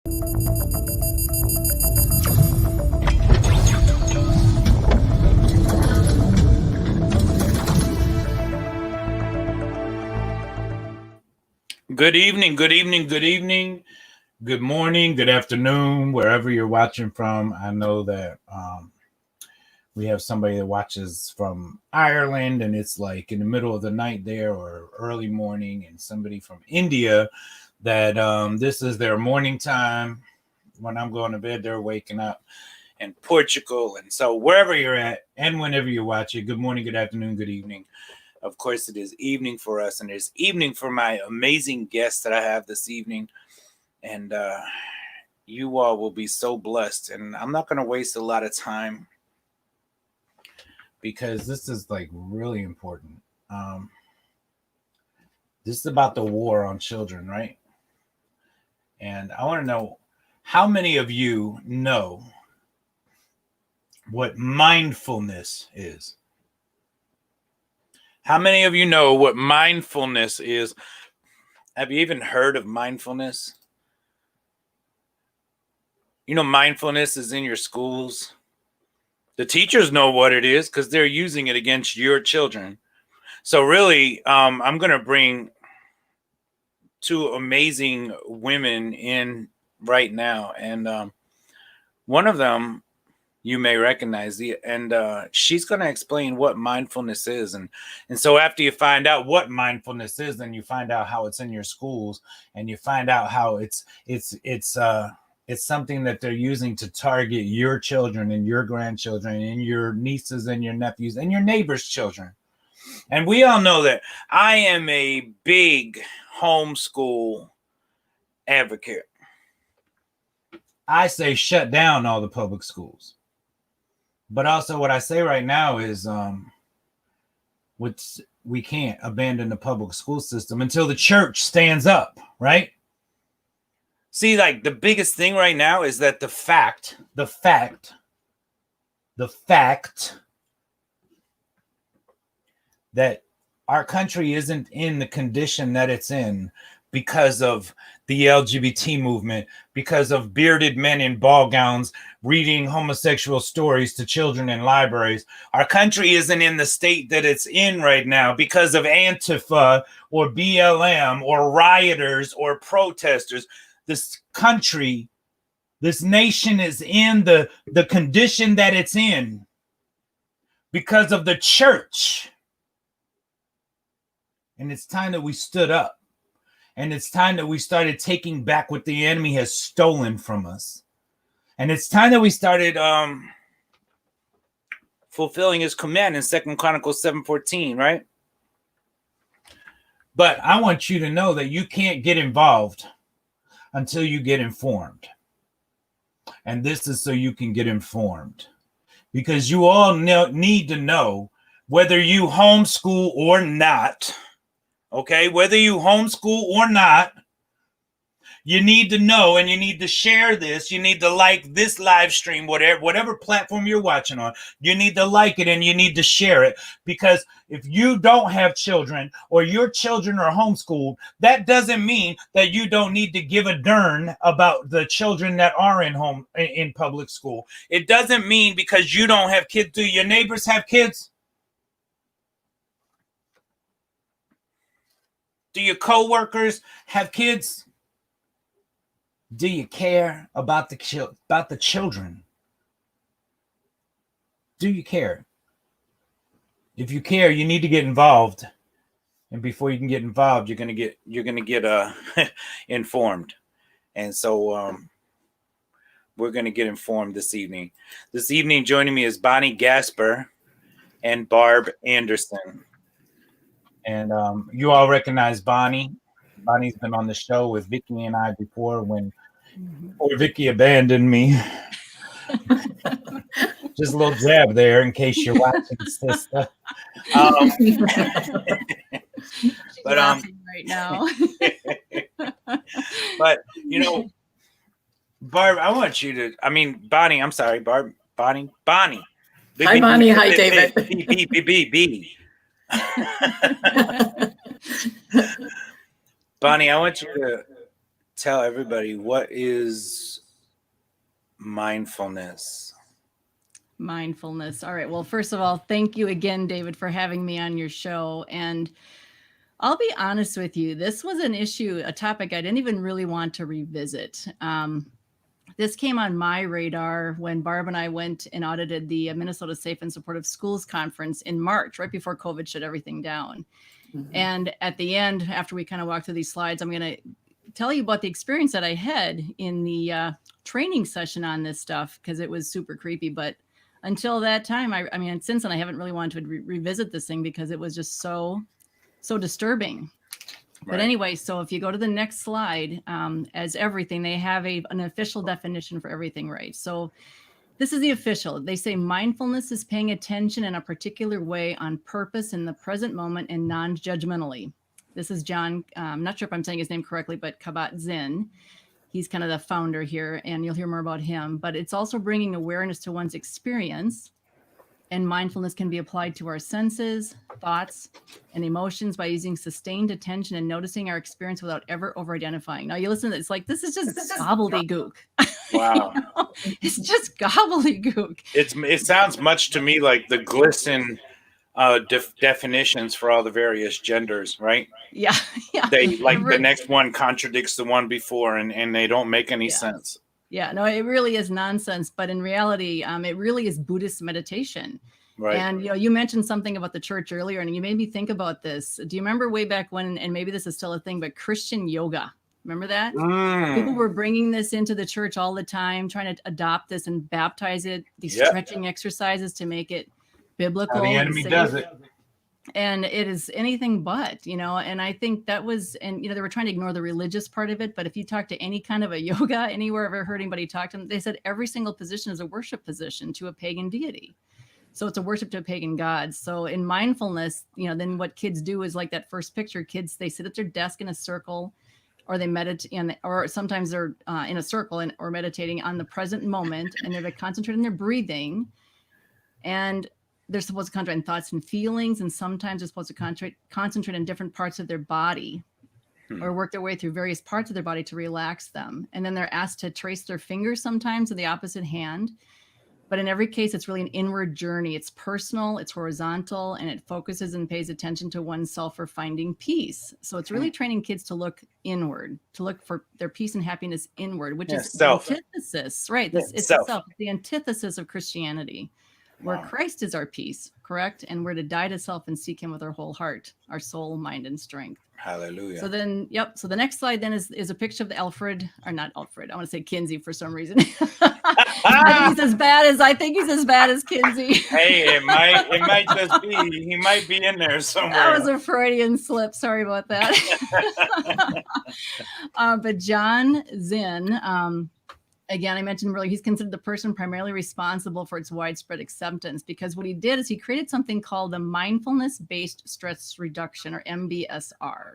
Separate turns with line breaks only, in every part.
Good evening, good evening, good evening, good morning, good afternoon, wherever you're watching from. I know that we have somebody that watches from Ireland and it's like in the middle of the night there or early morning, and somebody from India that this is their morning time. When I'm going to bed, they're waking up, and Portugal. And so wherever you're at and whenever you're watching, good morning, good afternoon, good evening. Of course, it is evening for us, and it's evening for my amazing guests that I have this evening. And you all will be so blessed. And I'm not going to waste a lot of time because this is like really important. This is about the war on children, right? And I want to know, how many of you know what mindfulness is? How many of you know what mindfulness is? Have you even heard of mindfulness? You know, mindfulness is in your schools. The teachers know what it is because they're using it against your children. So really, I'm going to bring two amazing women in right now. And one of them you may recognize, and she's going to explain what mindfulness is. And so after you find out what mindfulness is, then you find out how it's in your schools, and you find out how it's something that they're using to target your children and your grandchildren and your nieces and your nephews and your neighbors' children. And we all know that I am a big homeschool advocate. I say shut down all the public schools. But also what I say right now is we can't abandon the public school system until the church stands up, right? See, like the biggest thing right now is that the fact that our country isn't in the condition that it's in because of the LGBT movement, because of bearded men in ball gowns reading homosexual stories to children in libraries. Our country isn't in the state that it's in right now because of Antifa or BLM or rioters or protesters. This country, this nation is in the condition that it's in because of the church. And it's time that we stood up. And it's time that we started taking back what the enemy has stolen from us. And it's time that we started fulfilling his command in 2 Chronicles 7:14, right? But I want you to know that you can't get involved until you get informed. And this is so you can get informed. Because you all need to know, whether you homeschool or not, okay, whether you homeschool or not, you need to know, and you need to share this. You need to like this live stream, whatever platform you're watching on. You need to like it and you need to share it, because if you don't have children or your children are homeschooled, that doesn't mean that you don't need to give a darn about the children that are in public school. It doesn't mean because you don't have kids. Do your neighbors have kids? Do your coworkers have kids? Do you care about the children? Do you care? If you care, you need to get involved. And before you can get involved, you're gonna get informed. And so we're gonna get informed this evening. This evening, joining me is Bonnie Gasper and Barb Anderson. And you all recognize Bonnie. Bonnie's been on the show with Vicky and I before before Vicky abandoned me. Just a little jab there in case you're watching, sister. But
right now.
But you know, Barb, I want you to. I mean, Bonnie. I'm sorry, Barb. Bonnie.
Hi, Bonnie. Hi, David.
B. Bonnie, I want you tell everybody, what is mindfulness?
Mindfulness. All right. Well, first of all, thank you again, David, for having me on your show. And I'll be honest with you, this was an issue, a topic I didn't even really want to revisit. This came on my radar when Barb and I went and audited the Minnesota Safe and Supportive Schools Conference in March, right before COVID shut everything down. Mm-hmm. And at the end, after we kind of walk through these slides, I'm going to tell you about the experience that I had in the training session on this stuff, because it was super creepy. But until that time, I mean, since then, I haven't really wanted to revisit this thing because it was just so disturbing. Right. But anyway, so if you go to the next slide, as everything, they have an official definition for everything, right? So this is the official. They say mindfulness is paying attention in a particular way on purpose in the present moment and non-judgmentally. This is John, I'm not sure if I'm saying his name correctly, but Kabat-Zinn. He's kind of the founder here, and you'll hear more about him. But it's also bringing awareness to one's experience. And mindfulness can be applied to our senses, thoughts, and emotions by using sustained attention and noticing our experience without ever over-identifying. Now you listen to this, like, this is just gobbledygook.
Wow.
You know? It's just gobbledygook.
It sounds much to me like the glisten definitions for all the various genders, right?
Yeah.
They the next one contradicts the one before, and they don't make any sense.
Yeah, no, it really is nonsense. But in reality, it really is Buddhist meditation. Right. And, you mentioned something about the church earlier, and you made me think about this. Do you remember way back when, and maybe this is still a thing, but Christian yoga? Remember that? People were bringing this into the church all the time, trying to adopt this and baptize it, these stretching exercises to make it biblical.
The enemy does it.
And it is anything but, and I think that was, and, they were trying to ignore the religious part of it. But if you talk to any kind of a yoga, anywhere I've ever heard anybody talk to them, they said every single position is a worship position to a pagan deity. So it's a worship to a pagan god. So in mindfulness, then what kids do is like that first picture, kids, they sit at their desk in a circle, or they meditate, or sometimes they're in a circle or meditating on the present moment, and they're concentrating on their breathing. And they're supposed to concentrate on thoughts and feelings, and sometimes they're supposed to concentrate on different parts of their body or work their way through various parts of their body to relax them. And then they're asked to trace their fingers sometimes in the opposite hand. But in every case, it's really an inward journey. It's personal, it's horizontal, and it focuses and pays attention to oneself for finding peace. So it's really training kids to look inward, to look for their peace and happiness inward, which is self. The antithesis, right? It's self. It's the antithesis of Christianity. Where Christ is our peace, correct? And we're to die to self and seek him with our whole heart, our soul, mind, and strength.
Hallelujah.
So then, So the next slide then is a picture of the Alfred, or not Alfred. I want to say Kinsey for some reason. I think he's as bad as Kinsey.
Hey, it might just be. He might be in there somewhere.
That was a Freudian slip. Sorry about that. But John Zinn, again, I mentioned earlier, he's considered the person primarily responsible for its widespread acceptance, because what he did is he created something called the mindfulness-based stress reduction, or MBSR.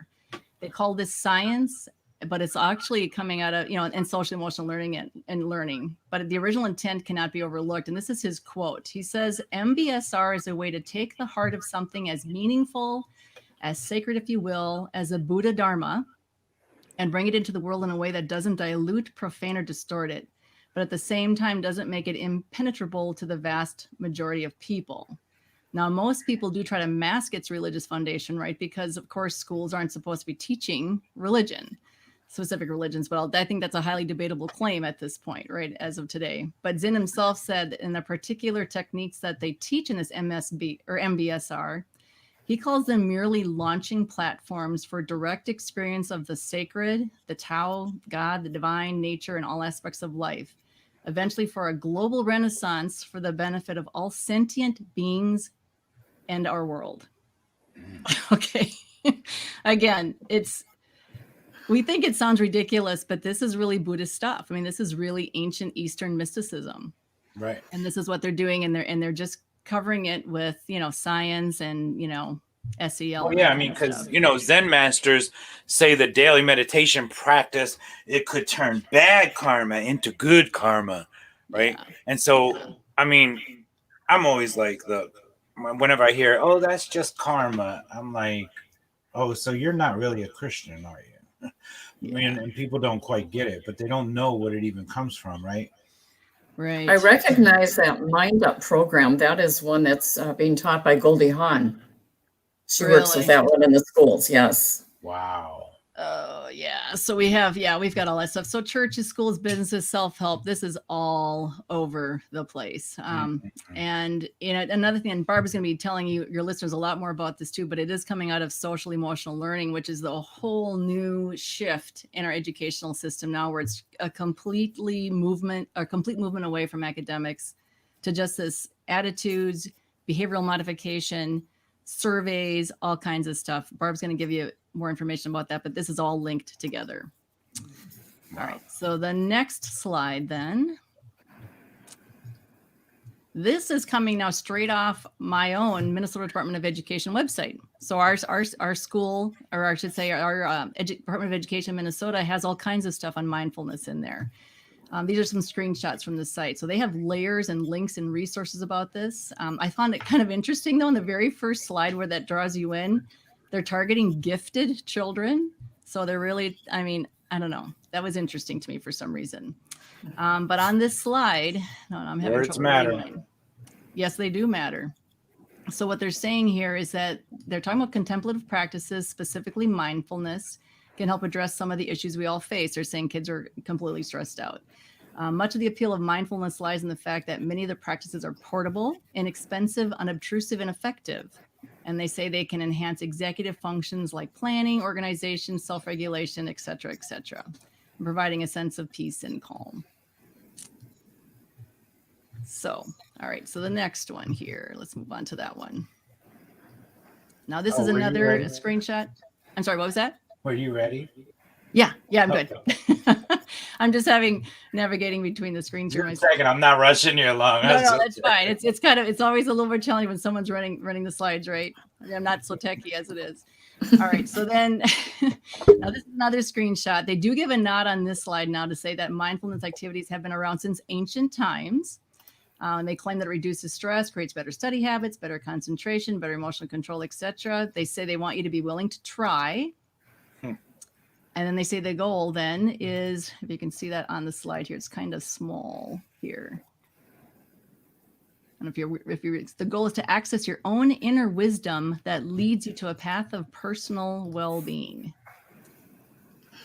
They call this science, but it's actually coming out of, in social emotional learning and learning. But the original intent cannot be overlooked. And this is his quote. He says, MBSR is a way to take the heart of something as meaningful, as sacred, if you will, as a Buddha Dharma, and bring it into the world in a way that doesn't dilute, profane, or distort it, but at the same time doesn't make it impenetrable to the vast majority of people. Now, most people do try to mask its religious foundation, right? Because, of course, schools aren't supposed to be teaching religion, specific religions, but I think that's a highly debatable claim at this point, right, as of today. But Zinn himself said in the particular techniques that they teach in this MBSR, he calls them merely launching platforms for direct experience of the sacred, the Tao, God, the divine, nature, and all aspects of life, eventually for a global renaissance for the benefit of all sentient beings and our world. Okay. Again, we think it sounds ridiculous, but this is really Buddhist stuff. I mean, this is really ancient Eastern mysticism.
Right.
And this is what they're doing, and they're just covering it with, science and, SEL.
Well, yeah, I mean, because, Zen masters say the daily meditation practice, it could turn bad karma into good karma, right? Yeah. And so, I mean, I'm always like, whenever I hear, oh, that's just karma, I'm like, oh, so you're not really a Christian, are you? And people don't quite get it, but they don't know what it even comes from, right?
Right.
I recognize that Mind Up program. That is one that's being taught by Goldie Hawn. She works with that one in the schools. Yes.
Wow.
Oh, yeah. So we've got all that stuff. So churches, schools, businesses, self-help, this is all over the place. And another thing, and Barbara's going to be telling your listeners a lot more about this too, but it is coming out of social emotional learning, which is the whole new shift in our educational system now, where it's a complete movement away from academics to just this attitudes, behavioral modification, surveys, all kinds of stuff. Barb's going to give you more information about that, but this is all linked together. Wow. All right. So the next slide then. This is coming now straight off my own Minnesota Department of Education website. So our school, or I should say our Department of Education Minnesota, has all kinds of stuff on mindfulness in there. These are some screenshots from the site. So they have layers and links and resources about this. I found it kind of interesting, though, in the very first slide where that draws you in, they're targeting gifted children. So they're really, I don't know. That was interesting to me for some reason. But on this slide, I'm having
words matter.
Yes, they do matter. So what they're saying here is that they're talking about contemplative practices, specifically mindfulness, can help address some of the issues we all face. They're saying kids are completely stressed out. Much of the appeal of mindfulness lies in the fact that many of the practices are portable, inexpensive, unobtrusive, and effective. And they say they can enhance executive functions like planning, organization, self-regulation, et cetera, providing a sense of peace and calm. So, all right. So the next one here, let's move on to that one. Now this is another screenshot. I'm sorry, what was that?
Were you ready?
Yeah, I'm good. I'm just navigating between the screens here.
Just a second, I'm not rushing you along.
No, that's fine. It's always a little bit challenging when someone's running the slides, right? I'm not so techy as it is. All right, so then now this is another screenshot. They do give a nod on this slide now to say that mindfulness activities have been around since ancient times. They claim that it reduces stress, creates better study habits, better concentration, better emotional control, etc. They say they want you to be willing to try. And then they say the goal then is, if you can see that on the slide here, it's kind of small here. And the goal is to access your own inner wisdom that leads you to a path of personal well-being.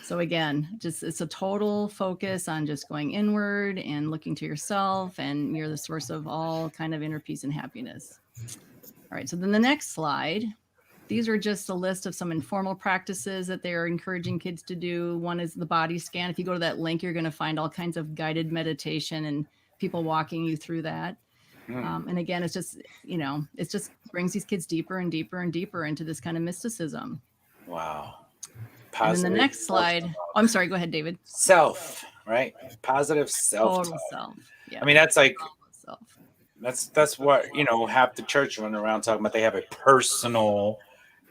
So again, it's a total focus on just going inward and looking to yourself, and you're the source of all kind of inner peace and happiness. All right, so then the next slide. These are just a list of some informal practices that they are encouraging kids to do. One is the body scan. If you go to that link, you're going to find all kinds of guided meditation and people walking you through that. And again, it's just brings these kids deeper and deeper and deeper into this kind of mysticism.
Wow.
And then the next slide. I'm sorry, go ahead, David.
Self, right? Positive self.
Total self. Yeah.
That's like, that's what, half the church running around talking about. They have a personal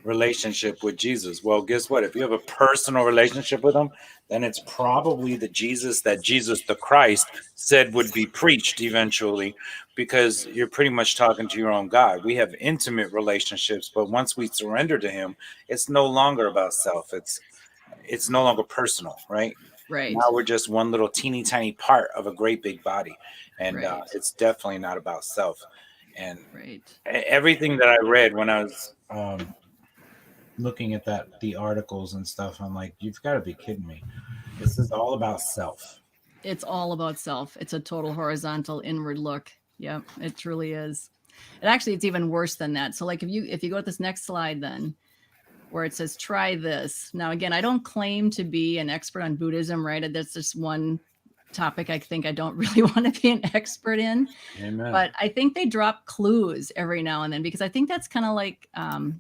relationship with Jesus. Well, guess what? If you have a personal relationship with him, then it's probably the Jesus that Jesus the Christ said would be preached eventually, because you're pretty much talking to your own God. We have intimate relationships, but once we surrender to him, it's no longer about self. It's no longer personal, right?
Right.
Now we're just one little teeny tiny part of a great big body, and it's definitely not about self. And everything that I read when I was looking at the articles and stuff, I'm like, you've got to be kidding me. This is all about self.
It's all about self. It's a total horizontal inward look. Yep, it truly is. And actually, it's even worse than that. So like if you go to this next slide then, where it says try this. Now again, I don't claim to be an expert on Buddhism, right? That's just one topic I think I don't really want to be an expert in.
Amen.
But I think they drop clues every now and then, because I think that's kind of like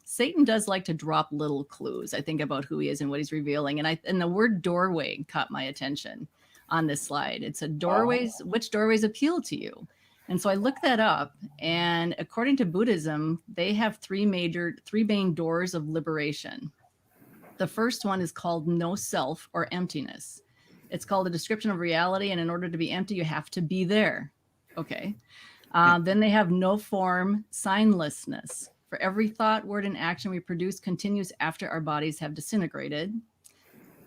Satan does like to drop little clues, I think, about who he is and what he's revealing. And the word doorway caught my attention on this slide. It said doorways, which doorways appeal to you? And so I looked that up, and according to Buddhism, they have three main doors of liberation. The first one is called no self, or emptiness. It's called a description of reality, and in order to be empty, you have to be there. Okay. Then they have no form, signlessness. For every thought, word, and action we produce continues after our bodies have disintegrated.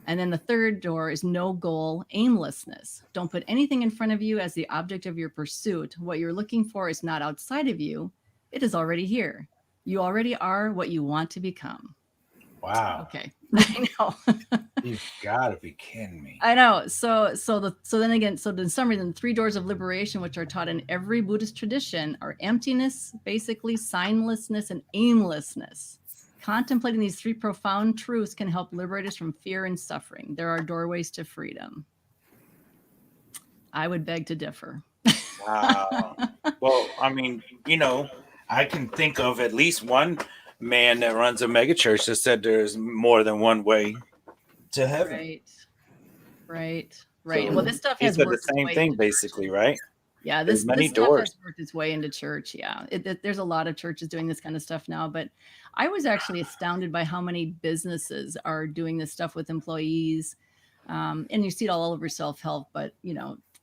And then the third door is no goal, aimlessness. Don't put anything in front of you as the object of your pursuit. What you're looking for is not outside of you. It is already here. You already are what you want to become.
Wow.
Okay. I know.
You've got to be kidding me.
I know. So in summary, the 3 doors of liberation, which are taught in every Buddhist tradition, are emptiness, basically signlessness, and aimlessness. Contemplating these 3 profound truths can help liberate us from fear and suffering. There are doorways to freedom. I would beg to differ.
Wow. Well, I mean, I can think of at least one man that runs a megachurch that said there's more than one way to heaven.
Right.
So
well, this stuff
he
has
said the
worked its
same
way
thing,
into
basically,
churches.
right?
Yeah,
There's many
this stuff
doors.
has worked its way into church. Yeah, there's a lot of churches doing this kind of stuff now. But I was actually astounded by how many businesses are doing this stuff with employees. And you see it all over self-help. But,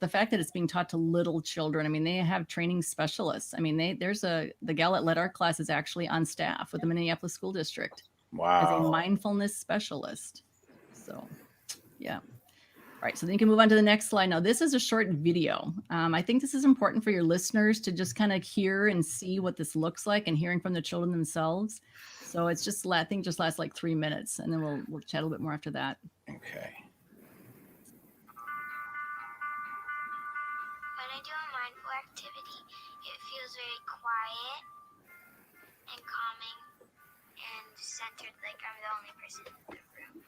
the fact that it's being taught to little children, I mean, they have training specialists. I mean, the gal that led our class is actually on staff with the Minneapolis School District as a
Wow.
mindfulness specialist. So, yeah. All right, so then you can move on to the next slide. Now, this is a short video. I think this is important for your listeners to just kind of hear and see what this looks like and hearing from the children themselves. So it's just, I think, just lasts like 3 minutes, and then we'll chat a little bit more after that.
Okay.
When I do a mindful activity, it feels very quiet and calming and centered, like I'm the only person in the room.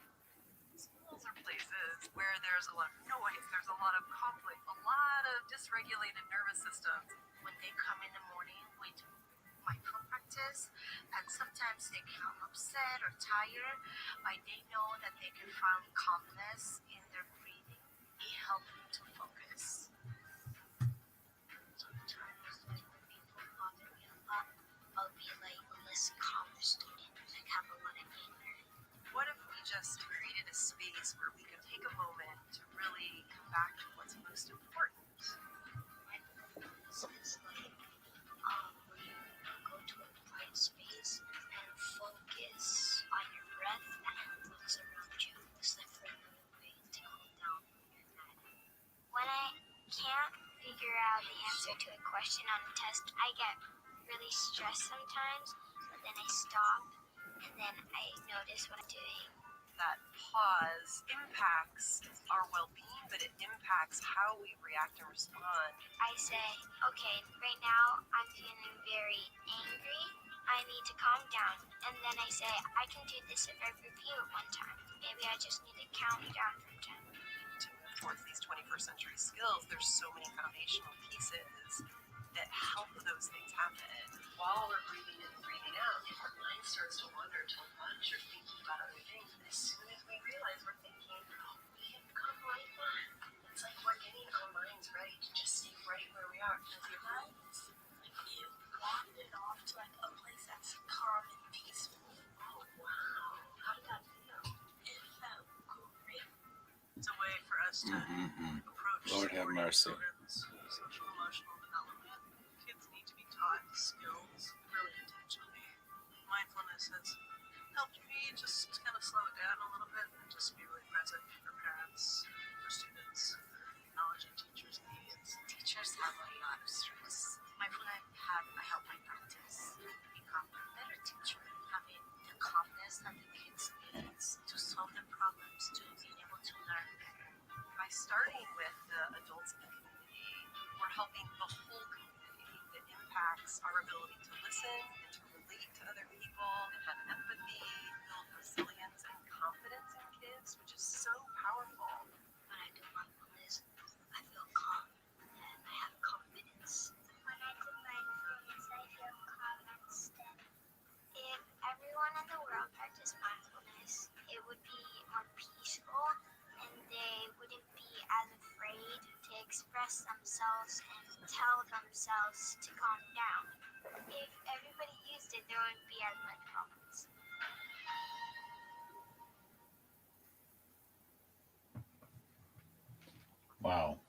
Schools are places where there's a lot of noise, there's a lot of conflict, a lot of dysregulated nervous systems.
When they come in the morning, we do mindful practice, and sometimes they come upset or tired, but they know that they can find calmness in their breathing. It helps them to focus. Sometimes when people bother me a lot, I'll be like less calm student, like have a lot of anger.
What if we just created a space where we could take a moment to really come back to what's most important?
And so it's like where you go to a quiet space and focus on your breath and what's around you. It's like for another way to calm down your head. When I can't figure out the answer to a question on a test, I get really stressed sometimes, but then I stop and then I notice what I'm doing.
That pause impacts our well-being, but it impacts how we react and respond.
I say, okay, right now I'm feeling very angry. I need to calm down. And then I say, I can do this if I review it one time. Maybe I just need to count down from 10.
To move towards these 21st century skills, there's so many foundational pieces that help those things happen. While we're breathing in and breathing out, if our mind starts to wander to lunch or thinking about other things, as soon as we realize we're thinking, we can come right back. It's like we're getting our minds ready to just stay right where we are. Because your minds, like you wandered off to like a place that's calm and peaceful. Oh wow, how did that feel? It felt great. It's a way for us to approach
Lord have mercy.
children's social emotional development. Kids need to be taught skills really intentionally. Mindfulness has helped me just kind of slow it down a little bit and just be really present for parents, for students, acknowledging teachers' needs.
Teachers have a lot of stress. Mindfulness I help my practice become a better teacher, having the calmness that the kids need to solve the problems, to be able to learn better.
By starting with the adults in the community, we're helping the whole community. It impacts our ability to listen and to relate to other people and have empathy, build resilience and confidence in kids, which is so powerful.
When I do mindfulness, I feel calm and I have confidence. When I do mindfulness, I feel calm and steady. If everyone in the world practiced mindfulness, it would be more peaceful and they wouldn't be as afraid to express themselves and tell themselves to calm down. If everybody used it, there wouldn't be as much problems.
Wow.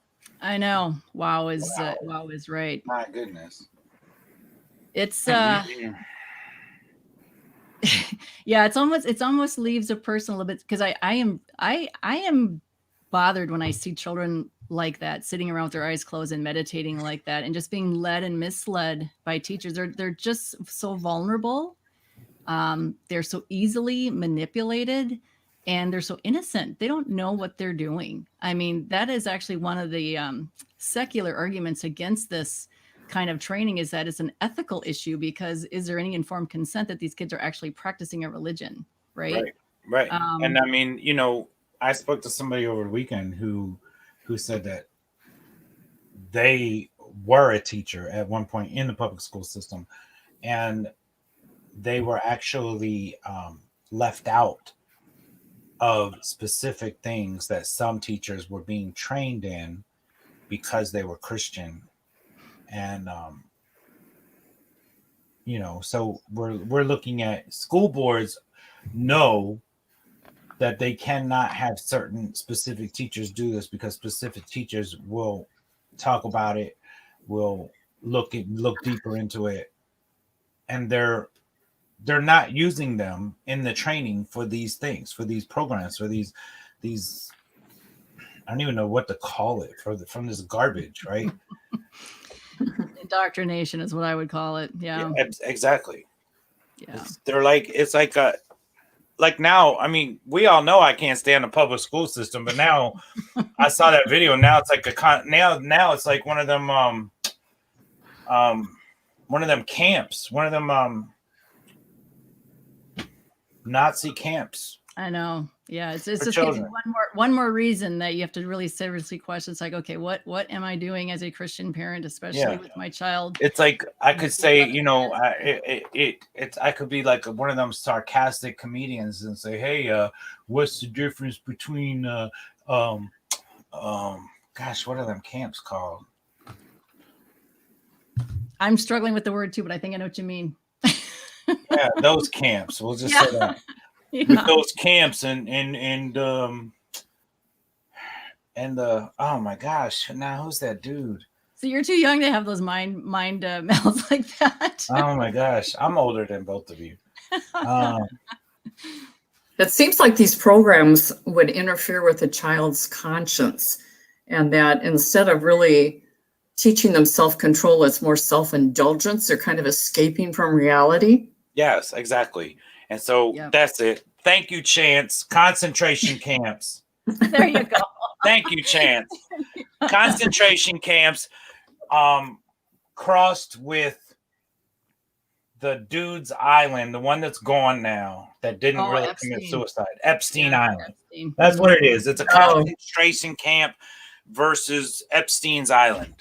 I know. Wow is right.
My goodness.
It's Yeah, it's almost leaves a person a little bit, because I am bothered when I see children like that, sitting around with their eyes closed and meditating like that, and just being led and misled by teachers. They're just so vulnerable. They're so easily manipulated, and they're so innocent. They don't know what they're doing. I mean, that is actually one of the secular arguments against this kind of training, is that it's an ethical issue, because is there any informed consent that these kids are actually practicing a religion, right?
Right. And I mean, I spoke to somebody over the weekend who said that they were a teacher at one point in the public school system, and they were actually left out of specific things that some teachers were being trained in because they were Christian. And so we're looking at school boards know that they cannot have certain specific teachers do this, because specific teachers will talk about it, will look deeper into it, and they're not using them in the training for these things, for these programs, for these I don't even know what to call it, from this garbage, right?
Indoctrination is what I would call it. Yeah,
exactly.
Yeah.
Like now, I mean, we all know I can't stand the public school system, but now I saw that video. Now it's like now it's like one of them camps, one of them Nazi camps.
I know. Yeah, it's just gives you one more reason that you have to really seriously question. It's like, okay, what am I doing as a Christian parent, especially with my child?
It's like I could say, I could be like one of them sarcastic comedians and say, hey, what's the difference between gosh, what are them camps called?
I'm struggling with the word too, but I think I know what you mean.
Yeah, those camps. We'll just say that. Yeah. With those camps and oh my gosh, now who's that dude?
So you're too young to have those mind melds like that.
Oh my gosh, I'm older than both of you.
It seems like these programs would interfere with a child's conscience, and that instead of really teaching them self-control, it's more self-indulgence. They're kind of escaping from reality.
Yes, exactly. And so that's it. Thank you, Chance. Concentration camps.
There you go.
Thank you, Chance. Concentration camps crossed with the dude's island, the one that's gone now, that didn't really commit suicide. Epstein Island. Epstein. That's what it is. It's a concentration camp versus Epstein's Island.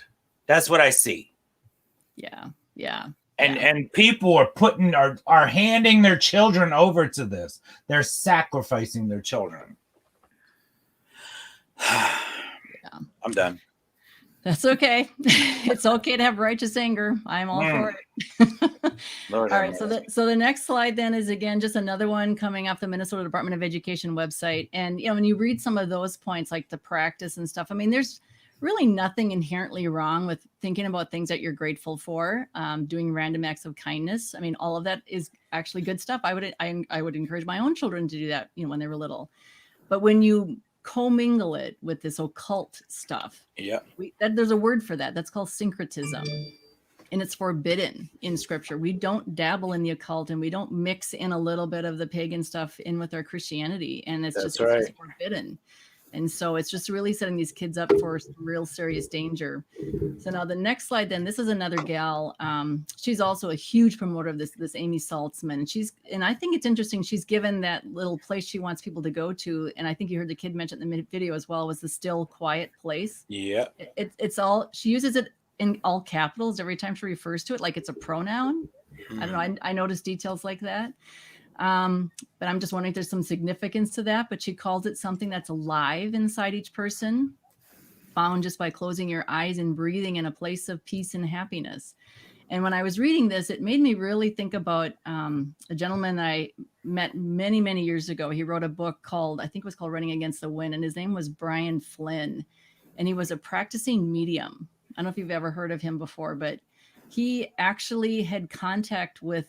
That's what I see.
Yeah.
And people are handing their children over to this. They're sacrificing their children. I'm done.
That's okay. It's okay to have righteous anger. I'm all for it. All right. So the next slide then is, again, just another one coming off the Minnesota Department of Education website. And, when you read some of those points, like the practice and stuff, I mean, there's really nothing inherently wrong with thinking about things that you're grateful for, doing random acts of kindness. I mean, all of that is actually good stuff. I would encourage my own children to do that, when they were little. But when you commingle it with this occult stuff, there's a word for that. That's called syncretism, and it's forbidden in Scripture. We don't dabble in the occult, and we don't mix in a little bit of the pagan stuff in with our Christianity, and it's just forbidden. And so it's just really setting these kids up for some real serious danger. So now the next slide, then, this is another gal. She's also a huge promoter of this Amy Saltzman. And I think it's interesting. She's given that little place she wants people to go to. And I think you heard the kid mention in the video as well, was the still quiet place.
Yeah.
It's all, she uses it in all capitals every time she refers to it, like it's a pronoun. I don't know. I noticed details like that. But I'm just wondering if there's some significance to that, but she calls it something that's alive inside each person, found just by closing your eyes and breathing in a place of peace and happiness. And when I was reading this, it made me really think about a gentleman that I met many, many years ago. He wrote a book called, I think it was called Running Against the Wind, and his name was Brian Flynn, and he was a practicing medium. I don't know if you've ever heard of him before, but he actually had contact with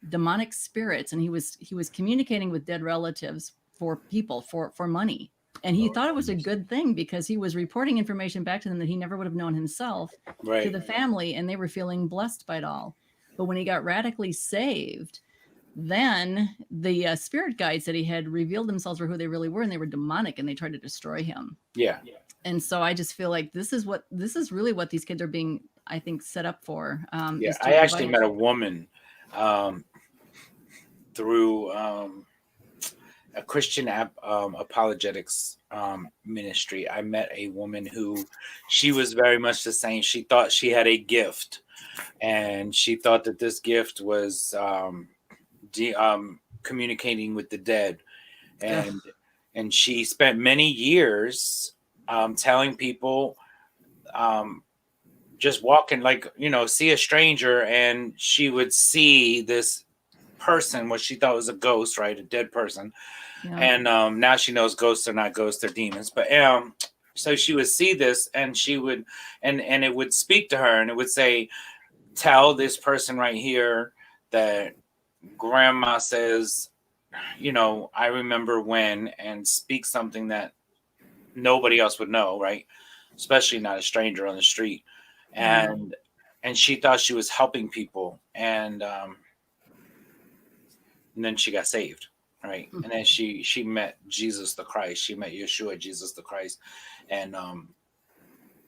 demonic spirits, and he was communicating with dead relatives for people for money. And he thought it was a good thing because he was reporting information back to them that he never would have known himself to the family, and they were feeling blessed by it all. But when he got radically saved, then the spirit guides that he had revealed themselves for who they really were, and they were demonic, and they tried to destroy him.
Yeah.
And so I just feel like this is really what these kids are being, I think, set up for.
Yeah, I actually met a woman through a Christian apologetics ministry. I met a woman who, she was very much the same. She thought she had a gift, and she thought that this gift was communicating with the dead, and she spent many years telling people, just walking, like, see a stranger, and she would see this person, what she thought was a ghost, right? A dead person. Yeah. And now she knows ghosts are not ghosts, they're demons. But so she would see this, and she would, and it would speak to her, and it would say, tell this person right here that grandma says, I remember when, and speak something that nobody else would know, right? Especially not a stranger on the street. And she thought she was helping people, and then she got saved, right? And then she met Jesus the Christ. She met Yeshua, Jesus the Christ, and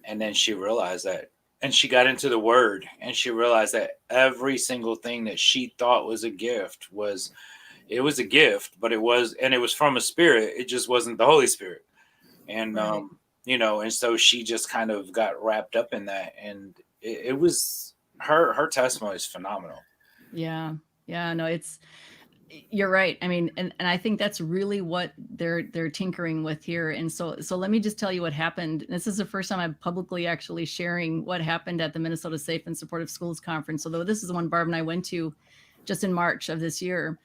then she realized that, and she got into the Word, and she realized that every single thing that she thought was a gift was a gift, but it was from a spirit. It just wasn't the Holy Spirit, and and so she just kind of got wrapped up in that, and it was her testimony is phenomenal. Yeah,
no, you're right. I mean, and I think that's really what they're tinkering with here. And so let me just tell you what happened. This is the first time I'm publicly actually sharing what happened at the Minnesota Safe and Supportive Schools Conference. Although this is the one Barb and I went to just in March of this year.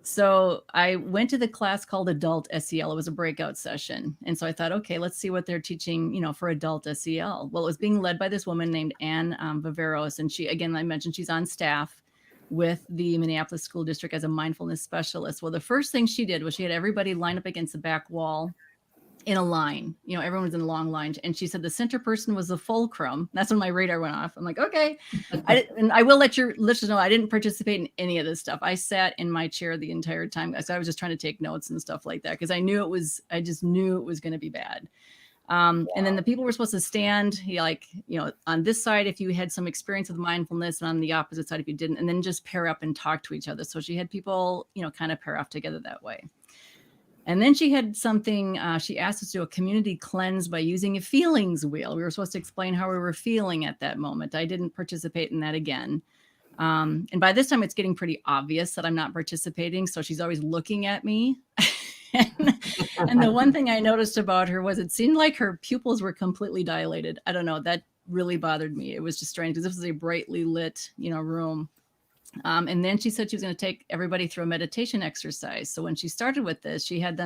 So I went to the class called Adult SEL. It was a breakout session. And so I thought, okay, let's see what they're teaching, for adult SEL. Well, it was being led by this woman named Ann Viveros. And she, again, I mentioned she's on staff with the Minneapolis School District as a mindfulness specialist. Well, the first thing she did was she had everybody line up against the back wall in a line. Everyone was in a long line. And she said the center person was the fulcrum. That's when my radar went off. I'm like, okay. And I will let your listeners know I didn't participate in any of this stuff. I sat in my chair the entire time. So I was just trying to take notes and stuff like that, because I just knew it was going to be bad. And then the people were supposed to stand, on this side if you had some experience with mindfulness, and on the opposite side if you didn't, and then just pair up and talk to each other. So she had people, kind of pair off together that way. And then she had something, she asked us to do a community cleanse by using a feelings wheel. We were supposed to explain how we were feeling at that moment. I didn't participate in that again. And by this time it's getting pretty obvious that I'm not participating. So she's always looking at me. And the one thing I noticed about her was it seemed like her pupils were completely dilated. I don't know. That really bothered me. It was just strange because this was a brightly lit, room. And then she said she was going to take everybody through a meditation exercise. So when she started with this, she had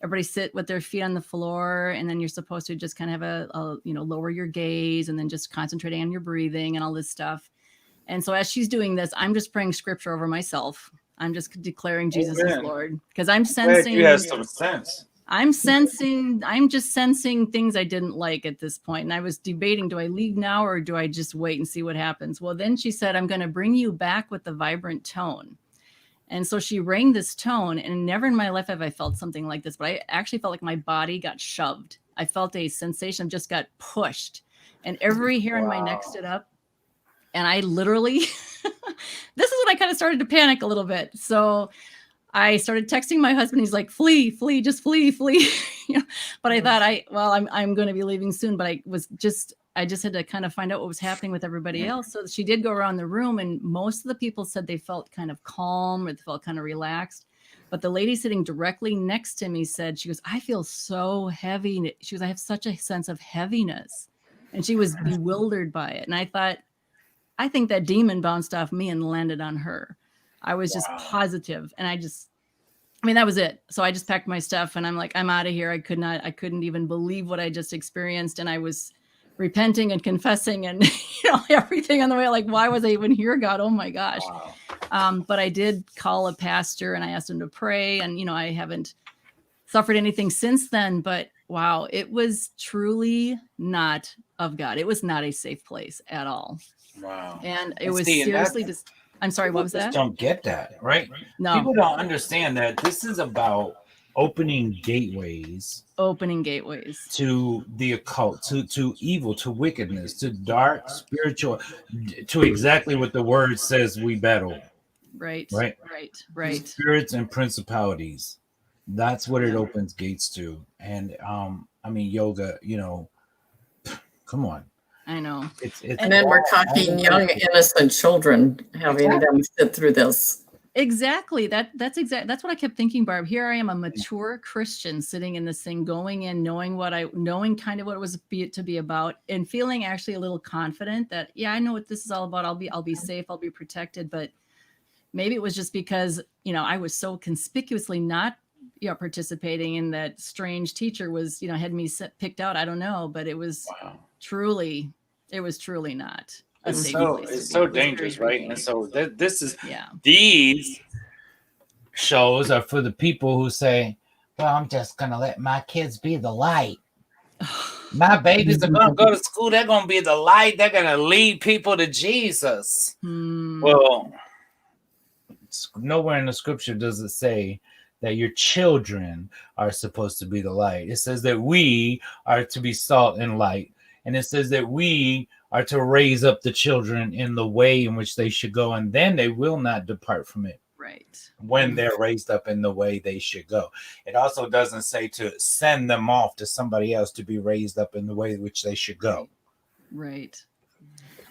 everybody sit with their feet on the floor. And then you're supposed to just kind of have lower your gaze and then just concentrating on your breathing and all this stuff. And so as she's doing this, I'm just praying scripture over myself. I'm just declaring Jesus is Lord, because I'm sensing
you have some sense.
I'm just sensing things I didn't like at this point. And I was debating, do I leave now or do I just wait and see what happens? Well, then she said, I'm going to bring you back with the vibrant tone. And so she rang this tone, and never in my life have I felt something like this, but I actually felt like my body got shoved. I felt a sensation of just got pushed, and every hair in my neck stood up. And I literally, this is when I kind of started to panic a little bit. So I started texting my husband. He's like, flee, just flee. But I thought I'm going to be leaving soon. But I just had to kind of find out what was happening with everybody else. So she did go around the room, and most of the people said they felt kind of calm or they felt kind of relaxed. But the lady sitting directly next to me said, she goes, I feel so heavy. She goes, I have such a sense of heaviness. And she was bewildered by it. And I thought, I think that demon bounced off me and landed on her. I was just positive. And that was it. So I just packed my stuff and I'm like, I'm out of here. I couldn't even believe what I just experienced. And I was repenting and confessing and everything on the way. Like, why was I even here, God? Oh my gosh.
Wow.
But I did call a pastor and I asked him to pray, and I haven't suffered anything since then. But wow, it was truly not of God. It was not a safe place at all.
Wow.
And it
And
was
see, and
seriously
that's-
just. I'm sorry, what was
People
that?
just don't get that, right?
No,
People don't understand that this is about opening gateways
opening gateways.
to the occult, to evil, to wickedness, to dark spiritual, to exactly what the word says we battle.
Right.
Right.
Right.
Spirits and principalities. That's what it opens gates to. And I mean, yoga, come on.
I know.
It's
And then we're talking young, innocent children having them sit through this.
Exactly. That's what I kept thinking, Barb. Here I am, a mature Christian sitting in this thing, going in, knowing kind of what it was to be about, and feeling actually a little confident that, yeah, I know what this is all about. I'll be safe. I'll be protected. But maybe it was just because, I was so conspicuously not, participating in that strange teacher was, had me picked out. I don't know, but it was truly not.
It's so dangerous, right? And so this is,
yeah.
These shows are for the people who say, well, I'm just going to let my kids be the light. My babies are going to go to school. They're going to be the light. They're going to lead people to Jesus. Well, nowhere in the scripture does it say that your children are supposed to be the light. It says that we are to be salt and light. And it says that we are to raise up the children in the way in which they should go, and then they will not depart from it.
Right.
When they're raised up in the way they should go. It also doesn't say to send them off to somebody else to be raised up in the way which they should go.
Right.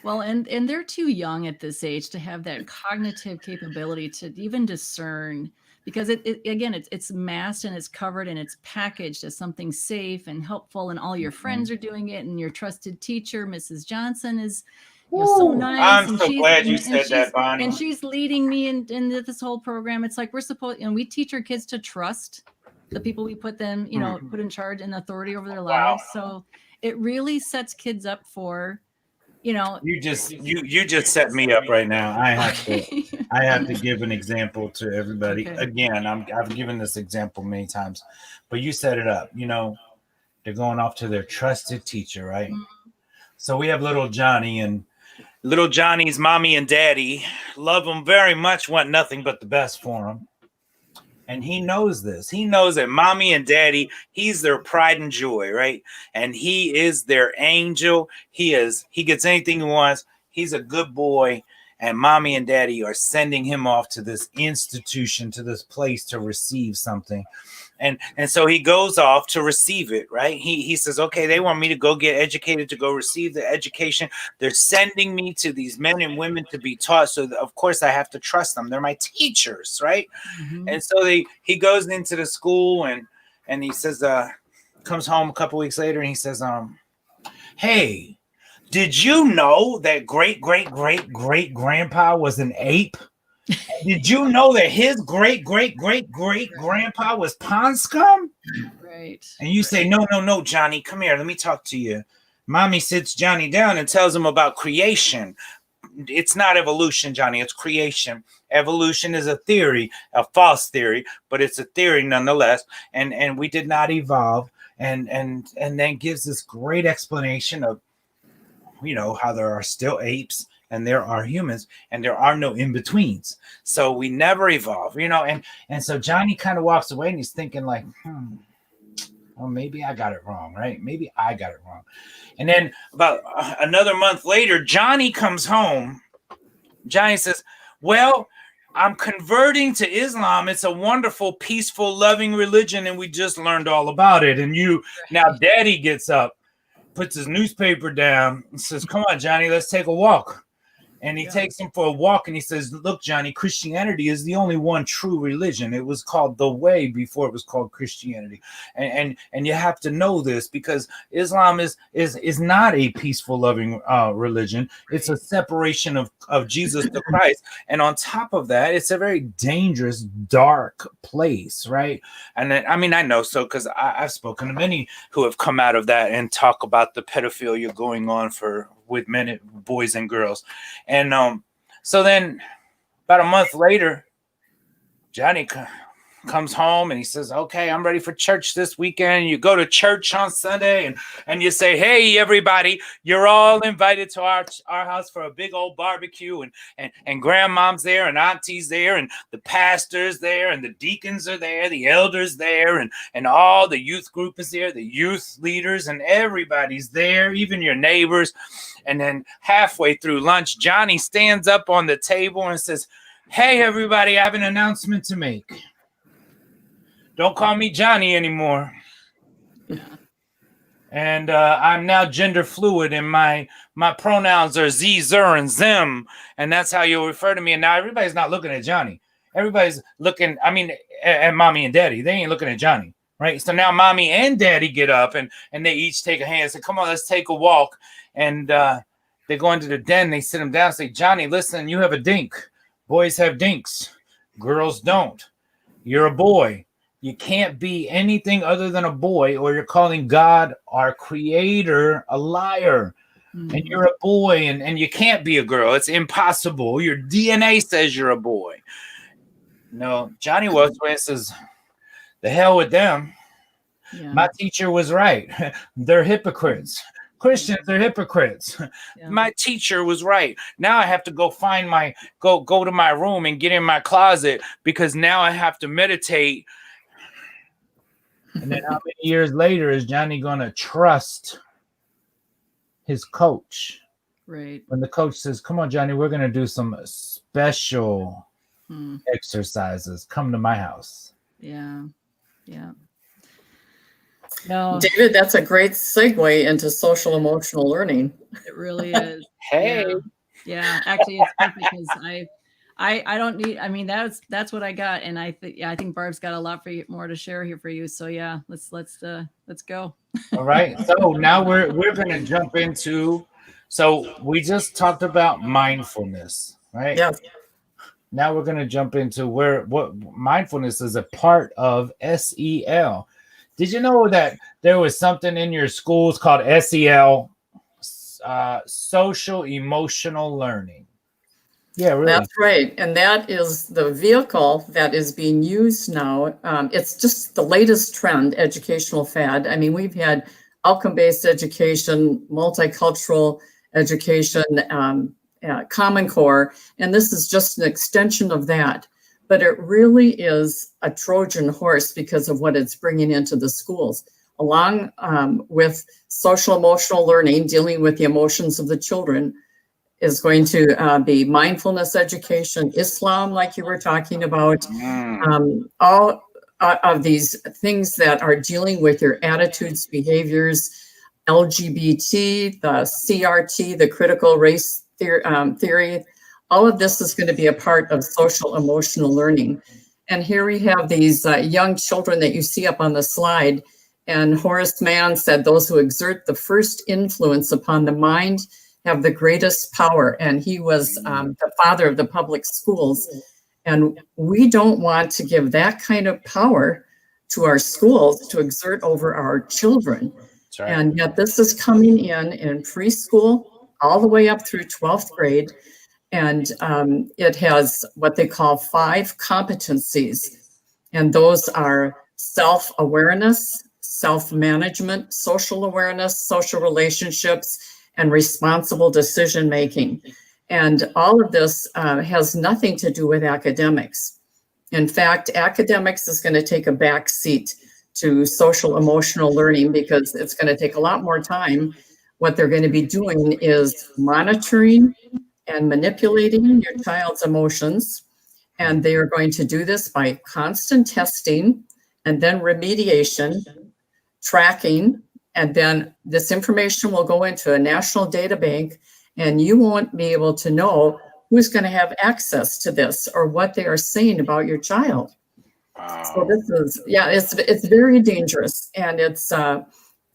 Well, and they're too young at this age to have that cognitive capability to even discern, because it's masked and it's covered and it's packaged as something safe and helpful, and all your friends are doing it, and your trusted teacher, Mrs. Johnson, is so nice.
I'm so glad you said that, Bonnie.
And she's leading me in this whole program. It's like we're supposed, and we teach our kids to trust the people we put them, put in charge and authority over their lives. So it really sets kids up for,
You just set me up right now. I have to give an example to everybody.
Okay.
Again, I've given this example many times, but you set it up. They're going off to their trusted teacher, right? Mm-hmm. So we have little Johnny, and little Johnny's mommy and daddy love him very much, want nothing but the best for him. And he knows this. He knows that mommy and daddy, he's their pride and joy, right? And he is their angel. He gets anything he wants. He's a good boy. And mommy and daddy are sending him off to this institution, to this place to receive something. And so he goes off to receive it, right? He says, okay, they want me to go get educated, to go receive the education. They're sending me to these men and women to be taught. So of course I have to trust them. They're my teachers, right? Mm-hmm. And so he goes into the school and he says, comes home a couple weeks later and he says, hey, did you know that great grandpa was an ape? Did you know that his great grandpa was pond scum?
Right.
And you say, no, Johnny, come here. Let me talk to you. Mommy sits Johnny down and tells him about creation. It's not evolution, Johnny. It's creation. Evolution is a theory, a false theory, but it's a theory nonetheless. And we did not evolve. And then gives this great explanation of, how there are still apes and there are humans and there are no in-betweens. So we never evolve, and so Johnny kind of walks away and he's thinking like, well, maybe I got it wrong, right? Maybe I got it wrong. And then about another month later, Johnny comes home. Johnny says, well, I'm converting to Islam. It's a wonderful, peaceful, loving religion. And we just learned all about it. And now daddy gets up, puts his newspaper down and says, come on, Johnny, let's take a walk. And he
Yeah.
takes him for a walk and he says, look, Johnny, Christianity is the only one true religion. It was called the way before it was called Christianity. And you have to know this, because Islam is not a peaceful, loving religion. It's a separation of Jesus to Christ. And on top of that, it's a very dangerous, dark place, right? And then, I mean, I know so because I've spoken to many who have come out of that and talk about the pedophilia going on with men, boys and girls. And so then about a month later, Johnny comes home and he says, okay, I'm ready for church this weekend. You go to church on Sunday and you say, hey, everybody, you're all invited to our house for a big old barbecue, and grandmom's there and auntie's there and the pastor's there and the deacons are there, the elders there, and all the youth group is there, the youth leaders, and everybody's there, even your neighbors. And then halfway through lunch, Johnny stands up on the table and says, hey, everybody, I have an announcement to make. Don't call me Johnny anymore.
Yeah.
And I'm now gender fluid, and my pronouns are ze, zer, and zim. And that's how you'll refer to me. And now everybody's not looking at Johnny. Everybody's looking, at mommy and daddy. They ain't looking at Johnny, right? So now mommy and daddy get up and they each take a hand and say, come on, let's take a walk. And they go into the den. They sit him down and say, Johnny, listen, you have a dink. Boys have dinks. Girls don't. You're a boy. You can't be anything other than a boy, or you're calling God, our creator, a liar. Mm-hmm. And you're a boy, and you can't be a girl. It's impossible. Your DNA says you're a boy. No, Johnny walks away and says, the hell with them. Yeah. My teacher was right. They're hypocrites. Christians are hypocrites. Yeah. My teacher was right. Now I have to go find go to my room and get in my closet, because now I have to meditate. And then how many years later is Johnny going to trust his coach?
Right.
When the coach says, come on, Johnny, we're going to do some special exercises. Come to my house.
Yeah. Yeah. No.
David, that's a great segue into social emotional learning.
It really is.
Hey.
Yeah. Actually, it's good because I don't need, that's what I got. And I think Barb's got a lot more to share here for you. So yeah, let's go.
All right. So now we're going to jump into, so we just talked about mindfulness, right?
Yeah.
Now we're going to jump into what mindfulness is a part of SEL. Did you know that there was something in your schools called SEL, social emotional learning? Yeah, really.
That's right. And that is the vehicle that is being used now. It's just the latest trend, educational fad. I mean, we've had outcome-based education, multicultural education, Common Core, and this is just an extension of that. But it really is a Trojan horse because of what it's bringing into the schools, along with social emotional learning, dealing with the emotions of the children, is going to be mindfulness education, Islam, like you were talking about, all of these things that are dealing with your attitudes, behaviors, LGBT, the CRT, the critical race theory. All of this is going to be a part of social emotional learning. And here we have these young children that you see up on the slide. And Horace Mann said, those who exert the first influence upon the mind have the greatest power. And he was the father of the public schools. And we don't want to give that kind of power to our schools to exert over our children. That's right. And yet this is coming in preschool all the way up through 12th grade. And it has what they call 5 competencies. And those are self-awareness, self-management, social awareness, social relationships, and responsible decision-making. And all of this has nothing to do with academics. In fact, academics is going to take a back seat to social emotional learning because it's going to take a lot more time. What they're going to be doing is monitoring and manipulating your child's emotions. And they are going to do this by constant testing and then remediation, tracking, and then this information will go into a national data bank, and you won't be able to know who's going to have access to this or what they are saying about your child. So this is, yeah, it's very dangerous, and it's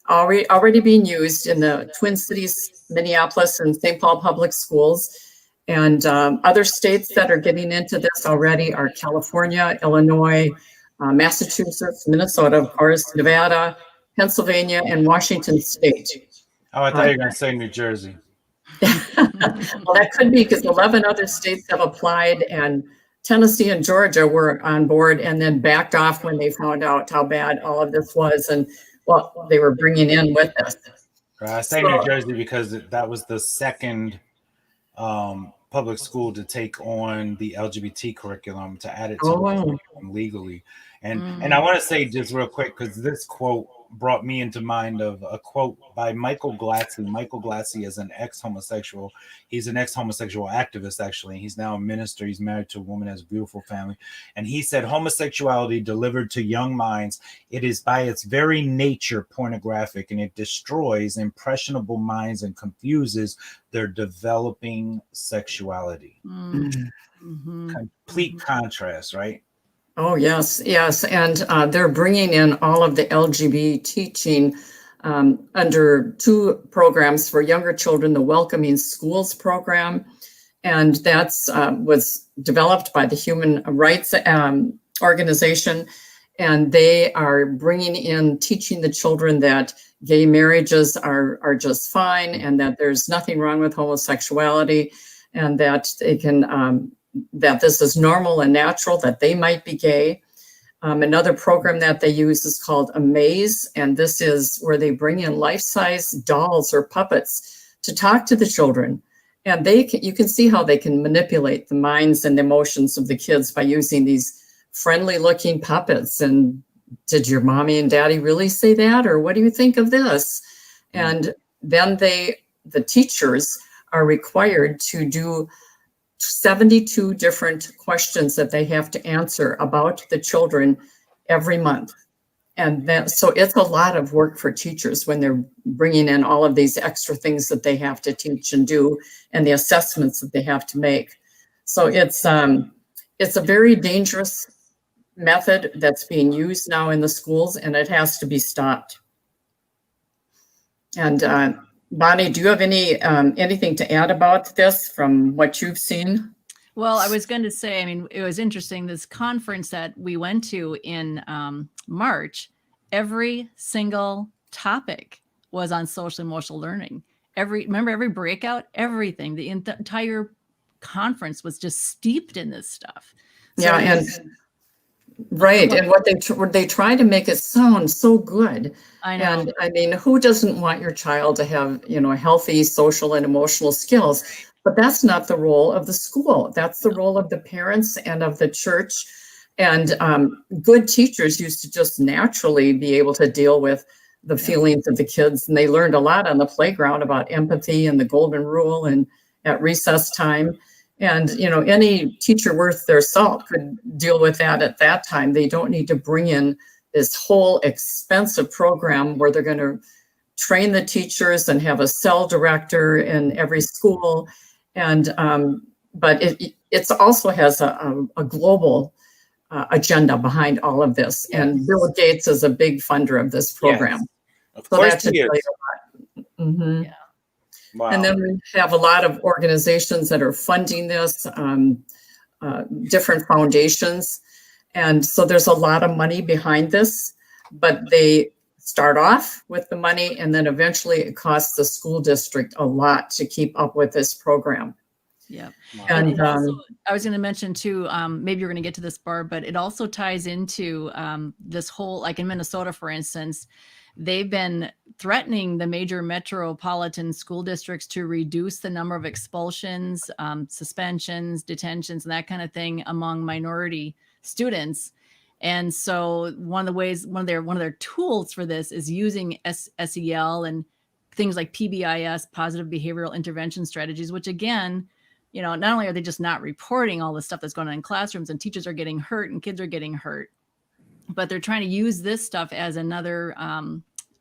already being used in the Twin Cities, Minneapolis, and St. Paul public schools. And other states that are getting into this already are California, Illinois, Massachusetts, Minnesota, of course, Nevada, Pennsylvania, and Washington State.
Oh, I thought you were going to say New Jersey.
Well, that could be because 11 other states have applied, and Tennessee and Georgia were on board and then backed off when they found out how bad all of this was and what they were bringing in with this.
I say New Jersey because that was the second public school to take on the LGBT curriculum, to add it to the curriculum legally. And I want to say just real quick, because this quote brought me into mind of a quote by Michael Glatzy. Michael Glatzy is an ex-homosexual. He's an ex-homosexual activist, actually. He's now a minister. He's married to a woman, has a beautiful family. And he said, homosexuality delivered to young minds, it is by its very nature pornographic, and it destroys impressionable minds and confuses their developing sexuality. Complete contrast, right?
Oh, yes, yes. And they're bringing in all of the LGBT teaching under two programs for younger children, the Welcoming Schools program. And that's was developed by the Human Rights Organization. And they are bringing in teaching the children that gay marriages are just fine, and that there's nothing wrong with homosexuality, and that they can that this is normal and natural, that they might be gay. Another program that they use is called Amaze, and this is where they bring in life-size dolls or puppets to talk to the children. And you can see how they can manipulate the minds and emotions of the kids by using these friendly-looking puppets. And did your mommy and daddy really say that? Or what do you think of this? And then the teachers are required to do 72 different questions that they have to answer about the children every month. And so it's a lot of work for teachers when they're bringing in all of these extra things that they have to teach and do, and the assessments that they have to make. So it's a very dangerous method that's being used now in the schools, and it has to be stopped. And Bonnie, do you have anything to add about this from what you've seen?
Well, I was going to say, I mean, it was interesting, this conference that we went to in March, every single topic was on social emotional learning. Remember every breakout, everything, the entire conference was just steeped in this stuff. So
yeah, and right, and what they try to make it sound so good.
I know.
And I mean, who doesn't want your child to have, healthy social and emotional skills? But that's not the role of the school. That's the role of the parents and of the church. And good teachers used to just naturally be able to deal with the feelings of the kids. And they learned a lot on the playground about empathy and the golden rule and at recess time. And, any teacher worth their salt could deal with that at that time. They don't need to bring in this whole expensive program where they're going to train the teachers and have a cell director in every school. And but it also has a global agenda behind all of this. Yes. And Bill Gates is a big funder of this program. Yes.
Of course he is.
Mm-hmm.
Yeah.
Wow. And then we have a lot of organizations that are funding this, different foundations. And so there's a lot of money behind this, but they start off with the money, and then eventually it costs the school district a lot to keep up with this program.
Yeah.
Wow.
And also, I was going to mention too, maybe you're going to get to this, Barb, but it also ties into this whole, like in Minnesota, for instance, they've been threatening the major metropolitan school districts to reduce the number of expulsions, suspensions, detentions, and that kind of thing among minority students. And so one of their tools for this is using SEL and things like PBIS, positive behavioral intervention strategies, which again, not only are they just not reporting all the stuff that's going on in classrooms and teachers are getting hurt and kids are getting hurt, but they're trying to use this stuff as another,